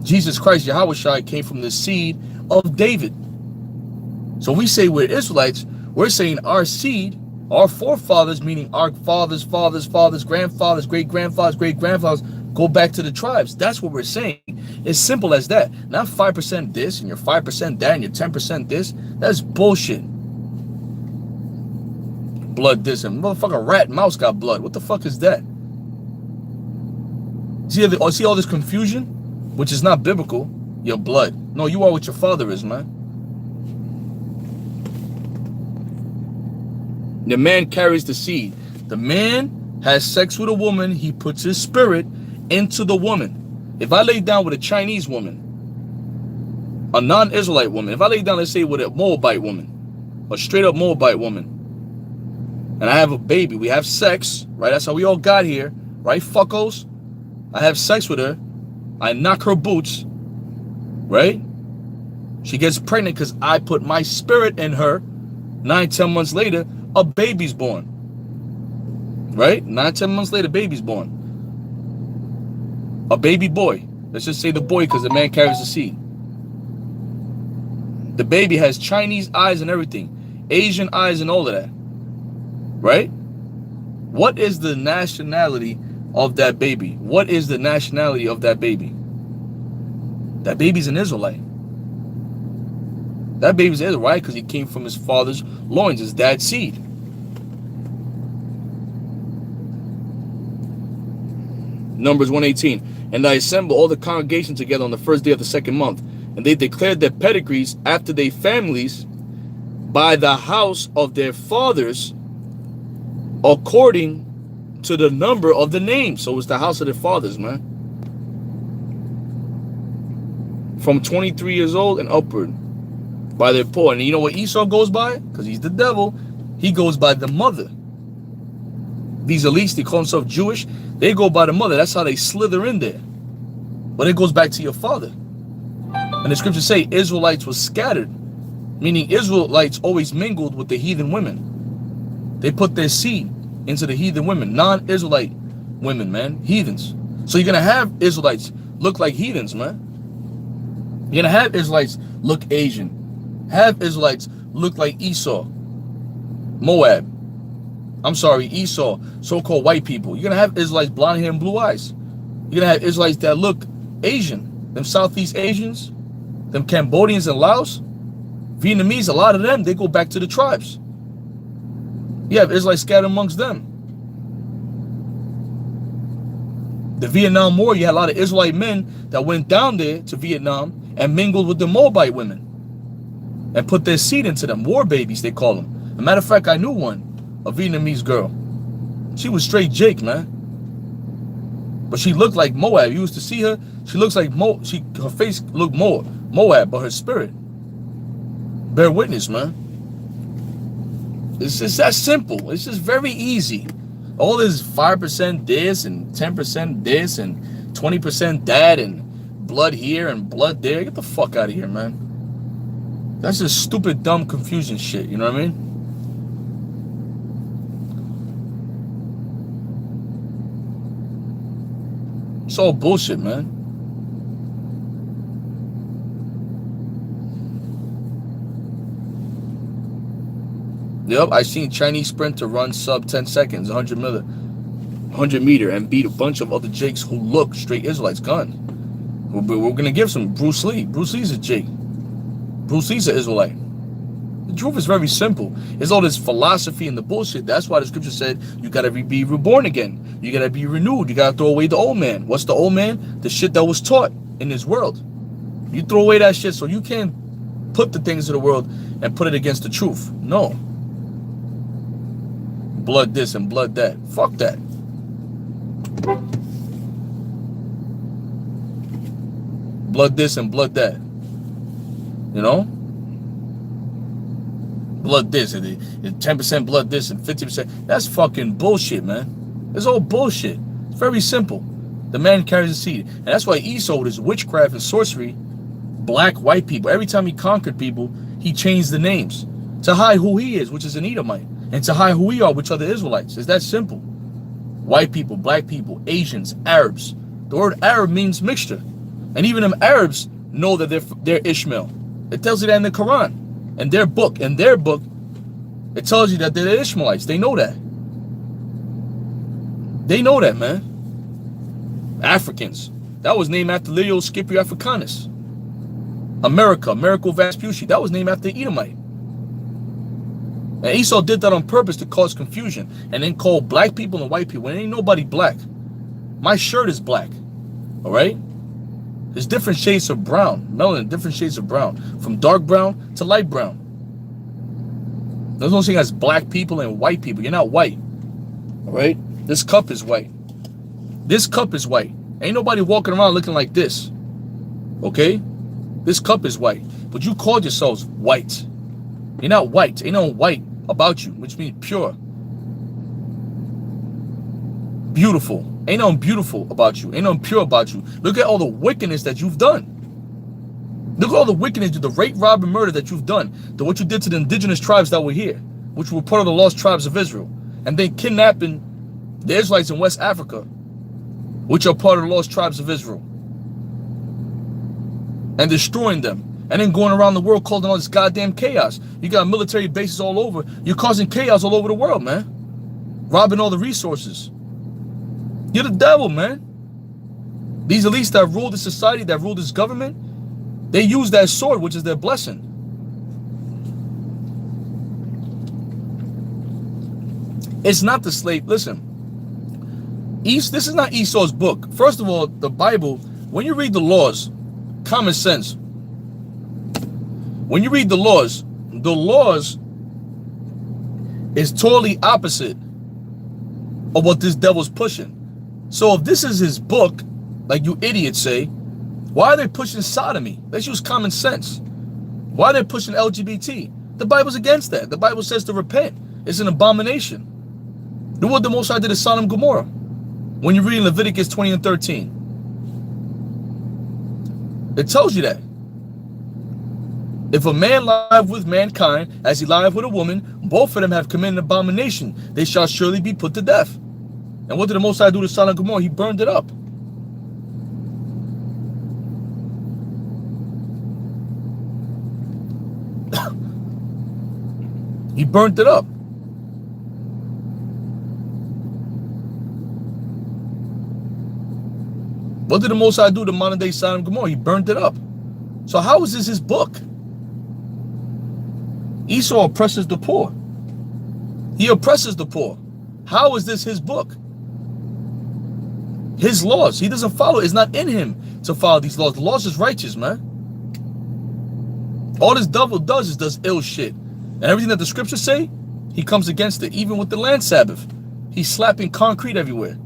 Jesus Christ, Yahushua, came from the seed of David. So we say we're Israelites. We're saying our seed, our forefathers, meaning our fathers, grandfathers, great-grandfathers, go back to the tribes. That's what we're saying. It's simple as that. Not 5% this and you're 5% that and you're 10% this. That's bullshit. Blood this and motherfucker rat and mouse got blood. What the fuck is that? See all this confusion? Which is not biblical. Your blood. No, you are what your father is, man. The man carries the seed. The man has sex with a woman. He puts his spirit into the woman. If I lay down with a Chinese woman, a non-Israelite woman, if I lay down, let's say, with a Moabite woman, a straight up Moabite woman, and I have a baby, we have sex, right? That's how we all got here, right, fuckos? I have sex with her. I knock her boots, right? She gets pregnant because I put my spirit in her. 9-10 months later, a baby's born. Right? 9-10 months later, baby's born. A baby boy. Let's just say the boy because the man carries the seed. The baby has Chinese eyes and everything. Asian eyes and all of that. Right? What is the nationality of that baby? What is the nationality of that baby? That baby's an Israelite. That baby's an Israelite because he came from his father's loins, his dad's seed. Numbers 1:18. And I assembled all the congregation together on the first day of the second month, and they declared their pedigrees after their families by the house of their fathers according to the number of the names. So it's the house of their fathers, man. From 23 years old and upward by their poor. And you know what Esau goes by? Because he's the devil. He goes by the mother. These elites, they call themselves Jewish. They go by the mother. That's how they slither in there. But it goes back to your father. And the scriptures say Israelites were scattered. Meaning Israelites always mingled with the heathen women. They put their seed into the heathen women. Non-Israelite women, man. Heathens. So you're going to have Israelites look like heathens, man. You're going to have Israelites look Asian. Have Israelites look like Esau. Moab. I'm sorry, Esau. So-called white people. You're going to have Israelites blonde hair and blue eyes. You're going to have Israelites that look Asian. Them Southeast Asians. Them Cambodians and Laos. Vietnamese, a lot of them, they go back to the tribes. You have Israelites scattered amongst them. The Vietnam War, you had a lot of Israelite men that went down there to Vietnam and mingled with the Moabite women and put their seed into them. War babies, they call them. As a matter of fact, I knew one, a Vietnamese girl. She was straight Jake, man. But she looked like Moab. You used to see her, she looks like her face looked more Moab, but her spirit. Bear witness, man. It's just that simple. It's just very easy. All this 5% this and 10% this and 20% that and blood here and blood there. Get the fuck out of here, man. That's just stupid, dumb confusion shit. You know what I mean? It's all bullshit, man. Yep, I seen Chinese sprinter run sub 10 seconds, 100 meter, and beat a bunch of other Jakes who look straight Israelites. Gun. We're gonna give some Bruce Lee. Bruce Lee's a Jake. Bruce Lee's an Israelite. The truth is very simple. It's all this philosophy and the bullshit. That's why the scripture said you gotta be reborn again. You gotta be renewed. You gotta throw away the old man. What's the old man? The shit that was taught in this world. You throw away that shit so you can't put the things of the world and put it against the truth. No. Blood this and blood that. Fuck that. Blood this and blood that. You know? Blood this and 10% blood this and 50%. That's fucking bullshit, man. It's all bullshit. It's very simple. The man carries the seed. And that's why Esau, with his witchcraft and sorcery, black, white people, every time he conquered people, he changed the names to hide who he is, which is an Edomite, and to hide who we are, which are the Israelites. It's that simple. White people, black people, Asians, Arabs. The word Arab means mixture. And even them Arabs know that they're Ishmael. It tells you that in the Quran. In their book, it tells you that they're Ishmaelites. They know that. They know that, man. Africans. That was named after Leo Scipio Africanus. Americo Vespucci. That was named after Edomite. And Esau did that on purpose to cause confusion and then call black people and white people. And ain't nobody black. My shirt is black. All right? There's different shades of brown. Melanin, different shades of brown. From dark brown to light brown. There's no thing as black people and white people. You're not white. All right? This cup is white. This cup is white. Ain't nobody walking around looking like this. Okay? This cup is white. But you called yourselves white. You're not white. Ain't no white about you, which means pure. Beautiful. Ain't no beautiful about you. Ain't no pure about you. Look at all the wickedness that you've done. Look at all the wickedness, the rape, rob, and murder that you've done. To what you did to the indigenous tribes that were here, which were part of the lost tribes of Israel. And then kidnapping the Israelites in West Africa, which are part of the lost tribes of Israel. And destroying them. And then going around the world causing all this goddamn chaos. You got military bases all over. You're causing chaos all over the world, man. Robbing all the resources. You're the devil, man. These elites that rule this society, that rule this government, they use that sword, which is their blessing. It's not the slave. Listen, this is not Esau's book. First of all, the Bible, when you read the laws, common sense, when you read the laws is totally opposite of what this devil's pushing. So if this is his book, like you idiots say, why are they pushing sodomy? Let's use common sense. Why are they pushing LGBT? The Bible's against that. The Bible says to repent. It's an abomination. Look what the Most High did to Sodom and Gomorrah. When you read Leviticus 20 and 13. It tells you that. If a man live with mankind as he live with a woman, both of them have committed an abomination. They shall surely be put to death. And what did the Most High do to Sodom and Gomorrah? He burned it up. He burnt it up. What did the Most High do to modern day Sodom and Gomorrah? He burnt it up. So how is this his book? Esau oppresses the poor. He oppresses the poor. How is this his book? His laws. He doesn't follow. It's not in him to follow these laws. The laws is righteous, man. All this devil does is does ill shit. And everything that the scriptures say, he comes against it. Even with the land Sabbath. He's slapping concrete everywhere.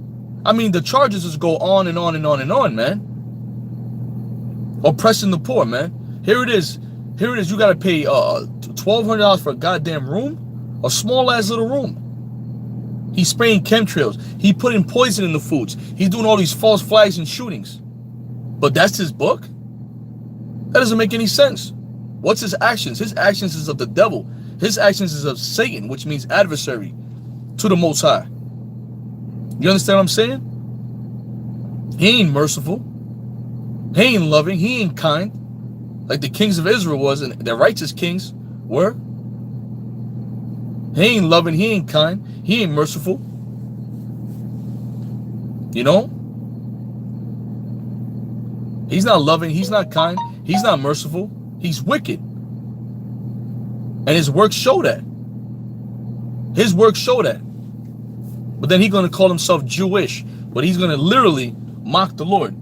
I mean, the charges just go on and on and on and on, man. Oppressing the poor, man. Here it is. Here it is. You got to pay $1,200 for a goddamn room. A small ass little room. He's spraying chemtrails. He putting poison in the foods. He's doing all these false flags and shootings. But that's his book? That doesn't make any sense. What's his actions? His actions is of the devil. His actions is of Satan, which means adversary to the Most High. You understand what I'm saying? He ain't merciful. He ain't loving. He ain't kind. Like the kings of Israel was and the righteous kings were. He ain't loving. He ain't kind. He ain't merciful. You know? He's not loving. He's not kind. He's not merciful. He's wicked. And his works show that. His works show that. But then he's going to call himself Jewish. But he's going to literally mock the Lord.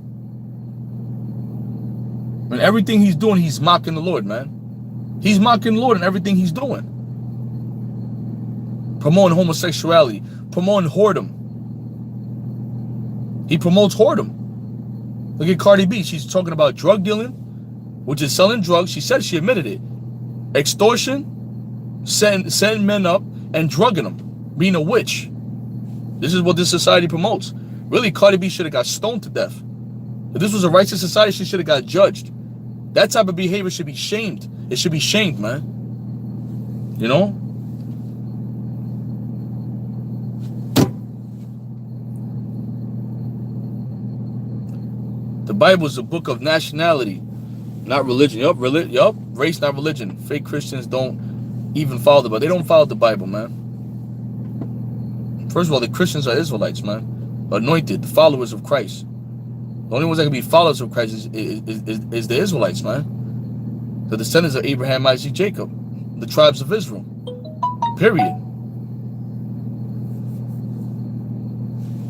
And everything he's doing, he's mocking the Lord, man. He's mocking the Lord in everything he's doing. Promoting homosexuality. Promoting whoredom. He promotes whoredom. Look at Cardi B. She's talking about drug dealing, which is selling drugs. She said she admitted it. Extortion, setting men up, and drugging them. Being a witch. This is what this society promotes. Really, Cardi B should have got stoned to death. If this was a righteous society, she should have got judged. That type of behavior should be shamed It should be shamed, man. You know? The Bible is a book of nationality, not religion. Yup, race, not religion. Fake Christians don't even follow the Bible. They don't follow the Bible, man. First of all, the Christians are Israelites, man. Anointed, the followers of Christ. The only ones that can be followers of Christ is the Israelites, man. The descendants of Abraham, Isaac, Jacob. The tribes of Israel. Period.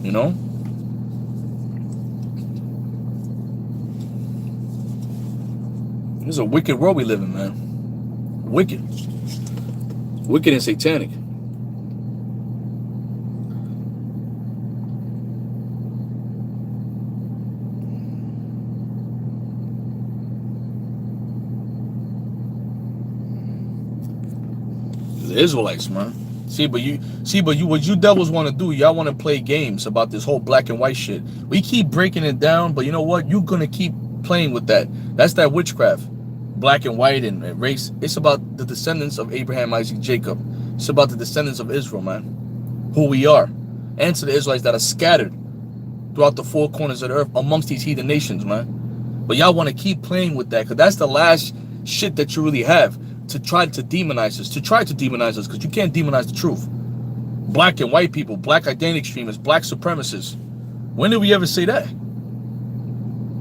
You know? This is a wicked world we live in, man. Wicked. Wicked and satanic. The Israelites, man. What you devils want to do, y'all want to play games about this whole black and white shit. We keep breaking it down, but you know what? You're gonna keep playing with that. That's that witchcraft. Black and white and race. It's about the descendants of Abraham, Isaac, Jacob. It's about the descendants of Israel, man. Who we are. And to the Israelites that are scattered throughout the four corners of the earth amongst these heathen nations, man. But y'all want to keep playing with that because that's the last shit that you really have. To try to demonize us. Because you can't demonize the truth. Black and white people, black identity extremists, black supremacists. When did we ever say that?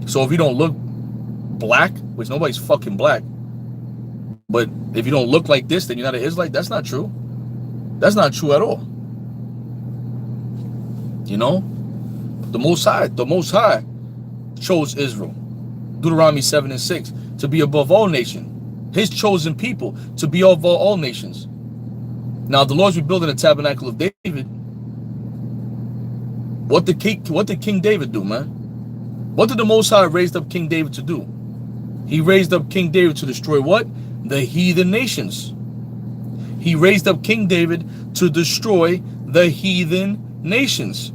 So if you don't look black, which nobody's fucking black, but if you don't look like this, then you're not an Israelite. That's not true. That's not true at all. You know, the Most High chose Israel, Deuteronomy 7:6, to be above all nations, His chosen people to be above all nations. Now the Lord's rebuilding the tabernacle of David. What did King David do, man? What did the Most High raise up King David to do? He raised up King David to destroy what? The heathen nations. He raised up King David to destroy the heathen nations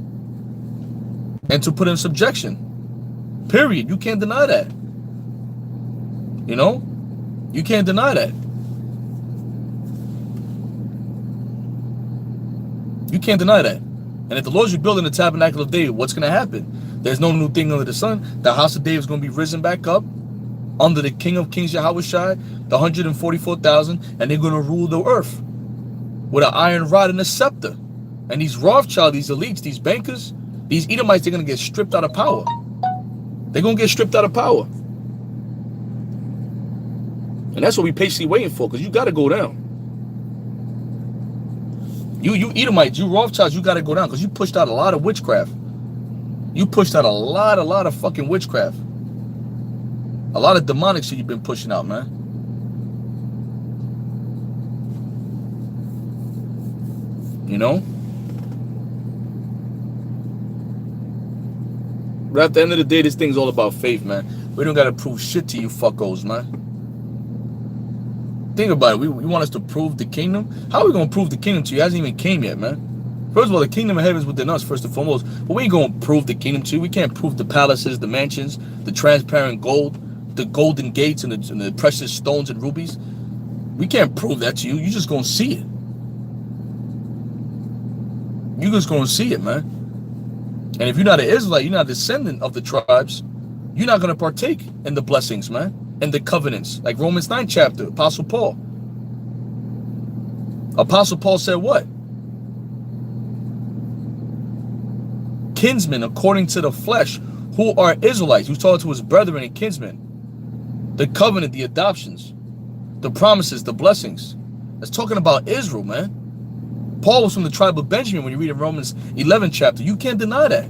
and to put in subjection. Period. You can't deny that. You know? You can't deny that. You can't deny that. And if the Lord's rebuilding the tabernacle of David, what's going to happen? There's no new thing under the sun. The house of David is going to be risen back up under the King of Kings, Yahushua, the 144,000, and they're going to rule the earth with an iron rod and a scepter. And these Rothschild, these elites, these bankers, these Edomites, they're going to get stripped out of power. They're going to get stripped out of power. And that's what we patiently waiting for, because you got to go down. You Edomites, you Rothschilds, you got to go down, because you pushed out a lot of witchcraft. You pushed out a lot of fucking witchcraft. A lot of demonic shit you've been pushing out, man. You know? But at the end of the day, this thing's all about faith, man. We don't got to prove shit to you fuckos, man. Think about it. We want us to prove the kingdom? How are we going to prove the kingdom to you? It hasn't even came yet, man. First of all, the kingdom of heaven is within us, first and foremost. But we ain't going to prove the kingdom to you. We can't prove the palaces, the mansions, the transparent gold, the golden gates, and the precious stones and rubies. We can't prove that to you. You're just going to see it. You're just going to see it, man. And if you're not an Israelite, you're not a descendant of the tribes, you're not going to partake in the blessings, man, and the covenants. Like Romans 9 chapter, Apostle Paul. Apostle Paul said what? Kinsmen according to the flesh, who are Israelites. He was talking to his brethren and kinsmen. The covenant, the adoptions, the promises, the blessings. That's talking about Israel, man. Paul was from the tribe of Benjamin when you read in Romans 11 chapter. You can't deny that.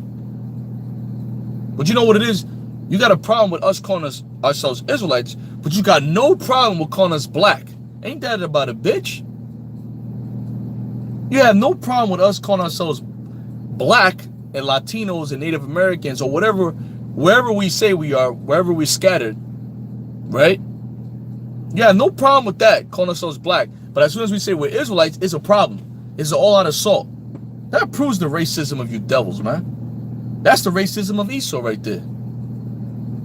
But you know what it is? You got a problem with us calling ourselves Israelites, but you got no problem with calling us black. Ain't that about a bitch? You have no problem with us calling ourselves black and Latinos and Native Americans or whatever, wherever we say we are, wherever we're scattered, right? You have no problem with that, calling ourselves black. But as soon as we say we're Israelites, it's a problem. It's an all-out assault. That proves the racism of you devils, man. That's the racism of Esau right there.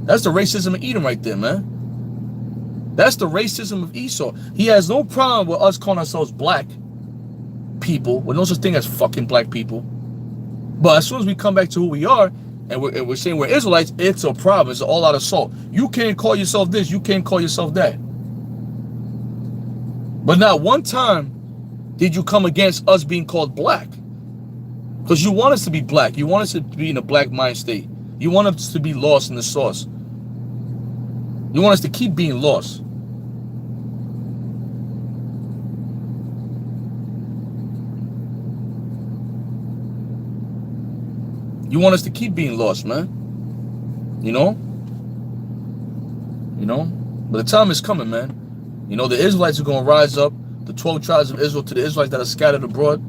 That's the racism of Edom right there, man. That's the racism of Esau. He has no problem with us calling ourselves black people, with no such thing as fucking black people. But as soon as we come back to who we are, and we're saying we're Israelites, it's a problem. It's an all-out assault. You can't call yourself this. You can't call yourself that. But not one time did you come against us being called black. Because you want us to be black. You want us to be in a black mind state. You want us to be lost in the sauce. You want us to keep being lost. You want us to keep being lost, man. You know? You know? But the time is coming, man. You know, the Israelites are going to rise up. The 12 tribes of Israel, to the Israelites that are scattered abroad,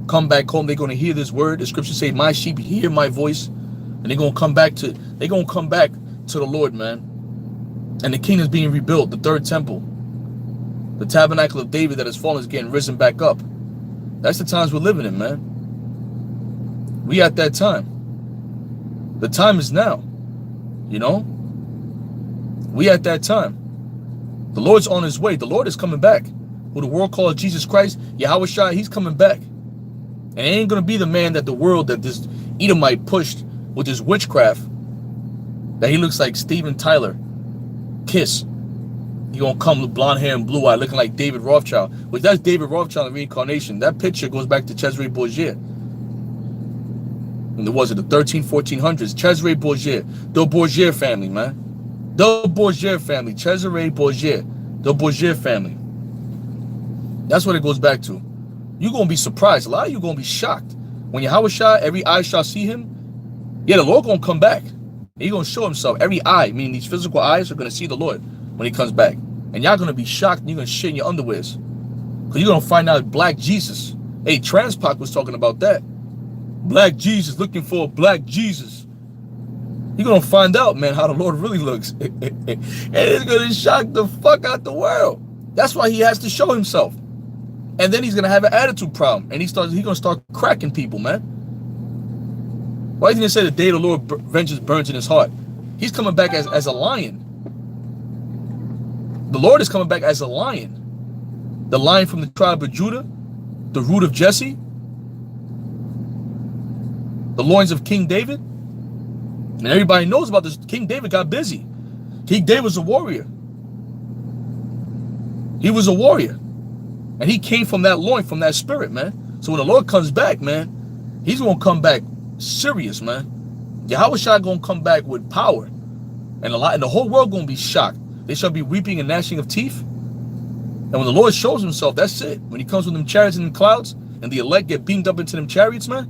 come back home. They're going to hear this word. The scriptures say, my sheep hear my voice. And they're going to come back to the Lord, man. And the kingdom is being rebuilt. The third temple. The tabernacle of David that has fallen is getting risen back up. That's the times we're living in, man. We at that time. The time is now. You know? We at that time. The Lord's on his way. The Lord is coming back. Who the world calls Jesus Christ, Yahweh Shai, he's coming back. And it ain't going to be the man that the world, that this Edomite pushed with his witchcraft, that he looks like Steven Tyler. Kiss. He gonna come with blonde hair and blue eye, looking like David Rothschild. Which that's David Rothschild in reincarnation. That picture goes back to Cesare Borgia. And was it the 1400s? Cesare Borgia. The Borgia family, man. The Borgia family. Cesare Borgia. The Borgia family. That's what it goes back to. You're gonna be surprised. A lot of you gonna be shocked. When Yahweh Shai, every eye shall see him. Yeah, the Lord gonna come back. He's gonna show himself. Every eye, meaning these physical eyes, are gonna see the Lord when he comes back. And y'all gonna be shocked and you're gonna shit in your underwears. Because you're gonna find out black Jesus. Hey, Transpac was talking about that. Black Jesus, looking for a black Jesus. You're gonna find out, man, how the Lord really looks. And it's gonna shock the fuck out the world. That's why he has to show himself. And then he's gonna have an attitude problem. And he's gonna start cracking people, man. Why didn't he say the day the Lord vengeance burns in his heart? He's coming back as a lion. The Lord is coming back as a lion. The lion from the tribe of Judah, the root of Jesse, the loins of King David. And everybody knows about this. King David got busy. King David was a warrior. He was a warrior. And he came from that loin, from that spirit, man. So when the Lord comes back, man, he's going to come back serious, man. Yahweh Shai going to come back with power. And the whole world going to be shocked. They shall be weeping and gnashing of teeth. And when the Lord shows himself, that's it. When he comes with them chariots and them clouds, and the elect get beamed up into them chariots, man,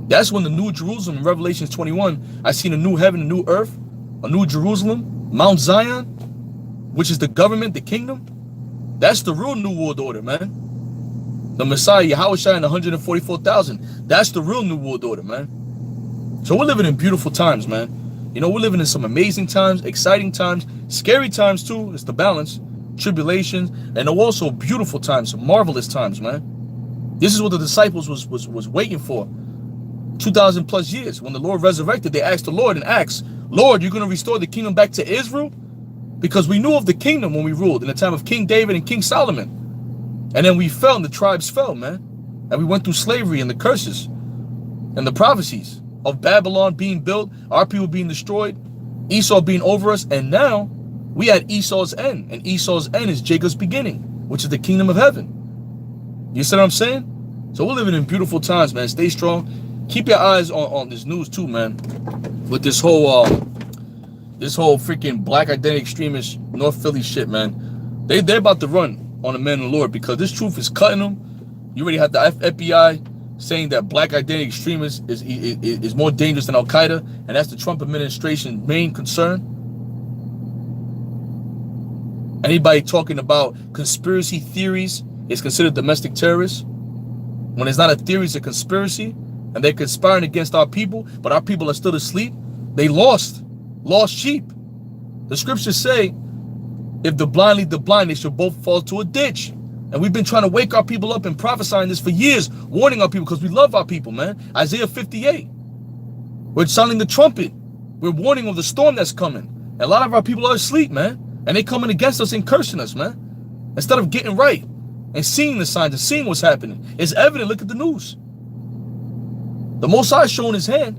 that's when the new Jerusalem, in Revelation 21, I seen a new heaven, a new earth, a new Jerusalem, Mount Zion, which is the government, the kingdom. That's the real new world order, man. The Messiah, Yahweh Shai, and 144,000. That's the real new world order, man. So we're living in beautiful times, man. You know, we're living in some amazing times, exciting times, scary times too. It's the balance, tribulations, and also beautiful times, marvelous times, man. This is what the disciples was waiting for. 2,000 plus years. When the Lord resurrected, they asked the Lord and asked, Lord, you're going to restore the kingdom back to Israel? Because we knew of the kingdom when we ruled in the time of King David and King Solomon. And then we fell and the tribes fell, man. And we went through slavery and the curses and the prophecies of Babylon being built, our people being destroyed, Esau being over us. And now we at Esau's end. And Esau's end is Jacob's beginning, which is the kingdom of heaven. You see what I'm saying? So we're living in beautiful times, man. Stay strong. Keep your eyes on this news too, man. With this whole freaking black identity extremist North Philly shit, man. They're about to run on the man of the Lord because this truth is cutting them. You already have the FBI saying that black identity extremists is more dangerous than Al-Qaeda, and that's the Trump administration's main concern. Anybody talking about conspiracy theories is considered domestic terrorists. When it's not a theory, it's a conspiracy. And they're conspiring against our people, but our people are still asleep. They lost sheep. The scriptures say, if the blind lead the blind, they shall both fall to a ditch. And we've been trying to wake our people up and prophesying this for years, warning our people because we love our people, man. Isaiah 58. We're sounding the trumpet. We're warning of the storm that's coming. And a lot of our people are asleep, man. And they coming against us and cursing us, man. Instead of getting right and seeing the signs and seeing what's happening. It's evident. Look at the news. The Most High is showing his hand.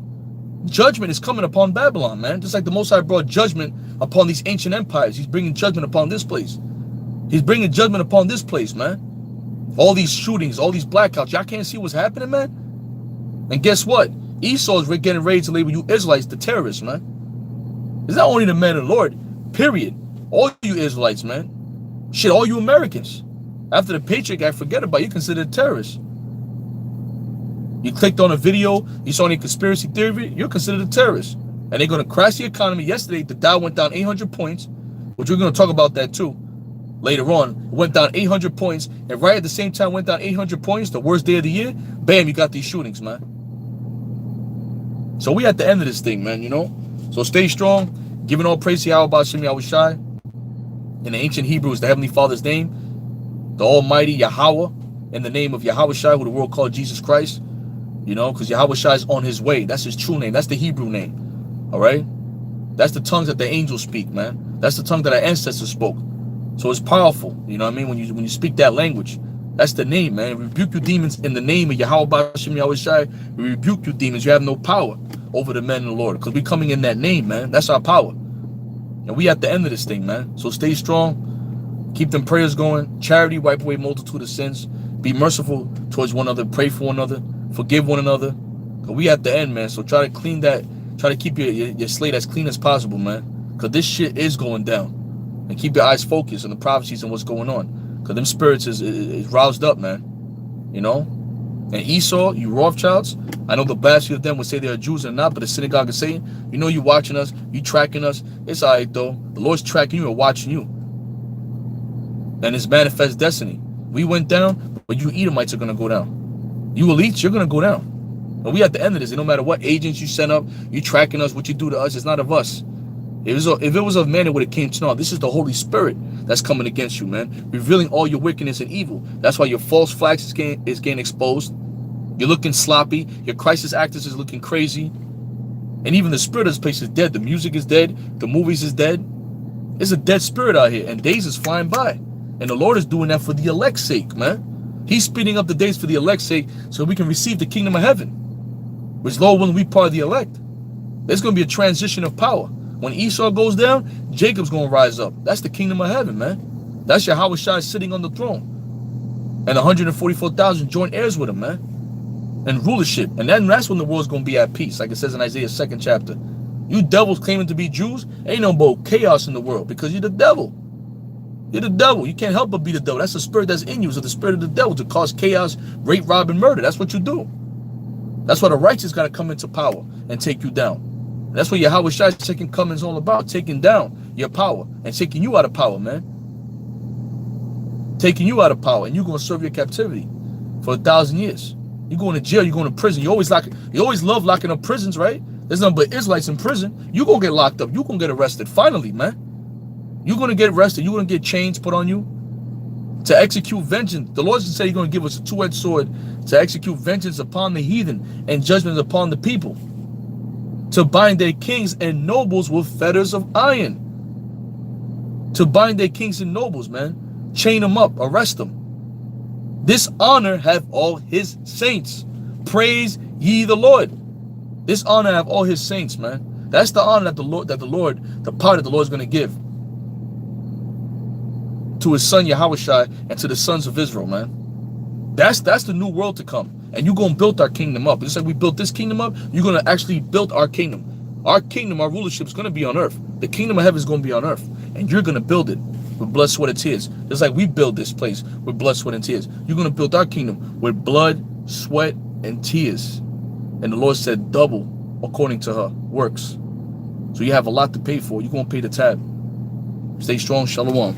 Judgment is coming upon Babylon, man. Just like the Most High brought judgment upon these ancient empires. He's bringing judgment upon this place. He's bringing judgment upon this place, man. All these shootings, all these blackouts. Y'all can't see what's happening, man? And guess what? Esau's getting ready to label you Israelites the terrorists, man. It's not only the men of the Lord, period. All you Israelites, man. Shit, all you Americans. After the Patriot Act, forget about it. You're considered terrorists. You clicked on a video, you saw any conspiracy theory, you're considered a terrorist. And they're going to crash the economy. Yesterday, the Dow went down 800 points, which we're going to talk about that too later on. It went down 800 points, and right at the same time went down 800 points, the worst day of the year, bam, you got these shootings, man. So we at the end of this thing, man, you know? So stay strong, giving all praise to Yahweh Hashem Yahushai. In the ancient Hebrew is the Heavenly Father's name, the Almighty Yahweh, in the name of Yahushai, who the world called Jesus Christ. You know, because Yahushai is on his way. That's his true name. That's the Hebrew name. All right? That's the tongues that the angels speak, man. That's the tongue that our ancestors spoke. So it's powerful. You know what I mean? When you speak that language, that's the name, man. Rebuke you demons in the name of Yahweh Hashem Yahushai. We rebuke you demons. You have no power over the men of the Lord. Because we're coming in that name, man. That's our power. And we at the end of this thing, man. So stay strong. Keep them prayers going. Charity, wipe away multitude of sins. Be merciful towards one another. Pray for one another. Forgive one another. Because we at the end, man. So try to clean that. Try to keep your slate as clean as possible, man. Because this shit is going down. And keep your eyes focused on the prophecies and what's going on. Because them spirits is roused up, man. You know? And Esau, you Rothschilds, I know the blasphemy of them would say they are Jews or not, but the synagogue is saying, you know, you watching us, you tracking us. It's all right, though. The Lord's tracking you and watching you. And it's manifest destiny. We went down, but you Edomites are going to go down. You elites, you're going to go down. And we at the end of this, and no matter what agents you send up, you tracking us, what you do to us, it's not of us. If it was of man, it would have came to naught. This is the Holy Spirit that's coming against you, man. Revealing all your wickedness and evil. That's why your false flags is getting exposed. You're looking sloppy. Your crisis actors is looking crazy. And even the spirit of this place is dead. The music is dead. The movies is dead. It's a dead spirit out here. And days is flying by. And the Lord is doing that for the elect's sake, man. He's speeding up the days for the elect's sake so we can receive the kingdom of heaven. Which, Lord willing, we part of the elect. There's going to be a transition of power. When Esau goes down, Jacob's going to rise up. That's the kingdom of heaven, man. That's Yahushua sitting on the throne. And 144,000 joint heirs with him, man. And rulership. And then that's when the world's going to be at peace. Like it says in Isaiah 2nd chapter. You devils claiming to be Jews, ain't no more chaos in the world because you're the devil. You're the devil. You can't help but be the devil. That's the spirit that's in you. It's the spirit of the devil to cause chaos, rape, rob, and murder. That's what you do. That's why the righteous got to come into power and take you down. And that's what Yahushua second coming is all about. Taking down your power and taking you out of power, man. Taking you out of power. And you're going to serve your captivity for 1,000 years. You're going to jail. You're going to prison. You always love locking up prisons, right? There's nothing but Israelites in prison. You're going to get locked up. You're going to get arrested. Finally, man. You're going to get arrested. You're going to get chains put on you to execute vengeance. The Lord said he's going to give us a two-edged sword to execute vengeance upon the heathen and judgment upon the people, to bind their kings and nobles with fetters of iron. To bind their kings and nobles, man. Chain them up. Arrest them. This honor have all his saints. Praise ye the Lord. This honor have all his saints, man. That's the honor that the part that the Lord is going to give to his son Yahushua and to the sons of Israel, man. That's the new world to come. And you're going to build our kingdom up. Just like we built this kingdom up, you're going to actually build our kingdom. Our kingdom, our rulership is going to be on earth. The kingdom of heaven is going to be on earth. And you're going to build it with blood, sweat, and tears. Just like we build this place with blood, sweat, and tears. You're going to build our kingdom with blood, sweat, and tears. And the Lord said double according to her works. So you have a lot to pay for. You're going to pay the tab. Stay strong. Shalom.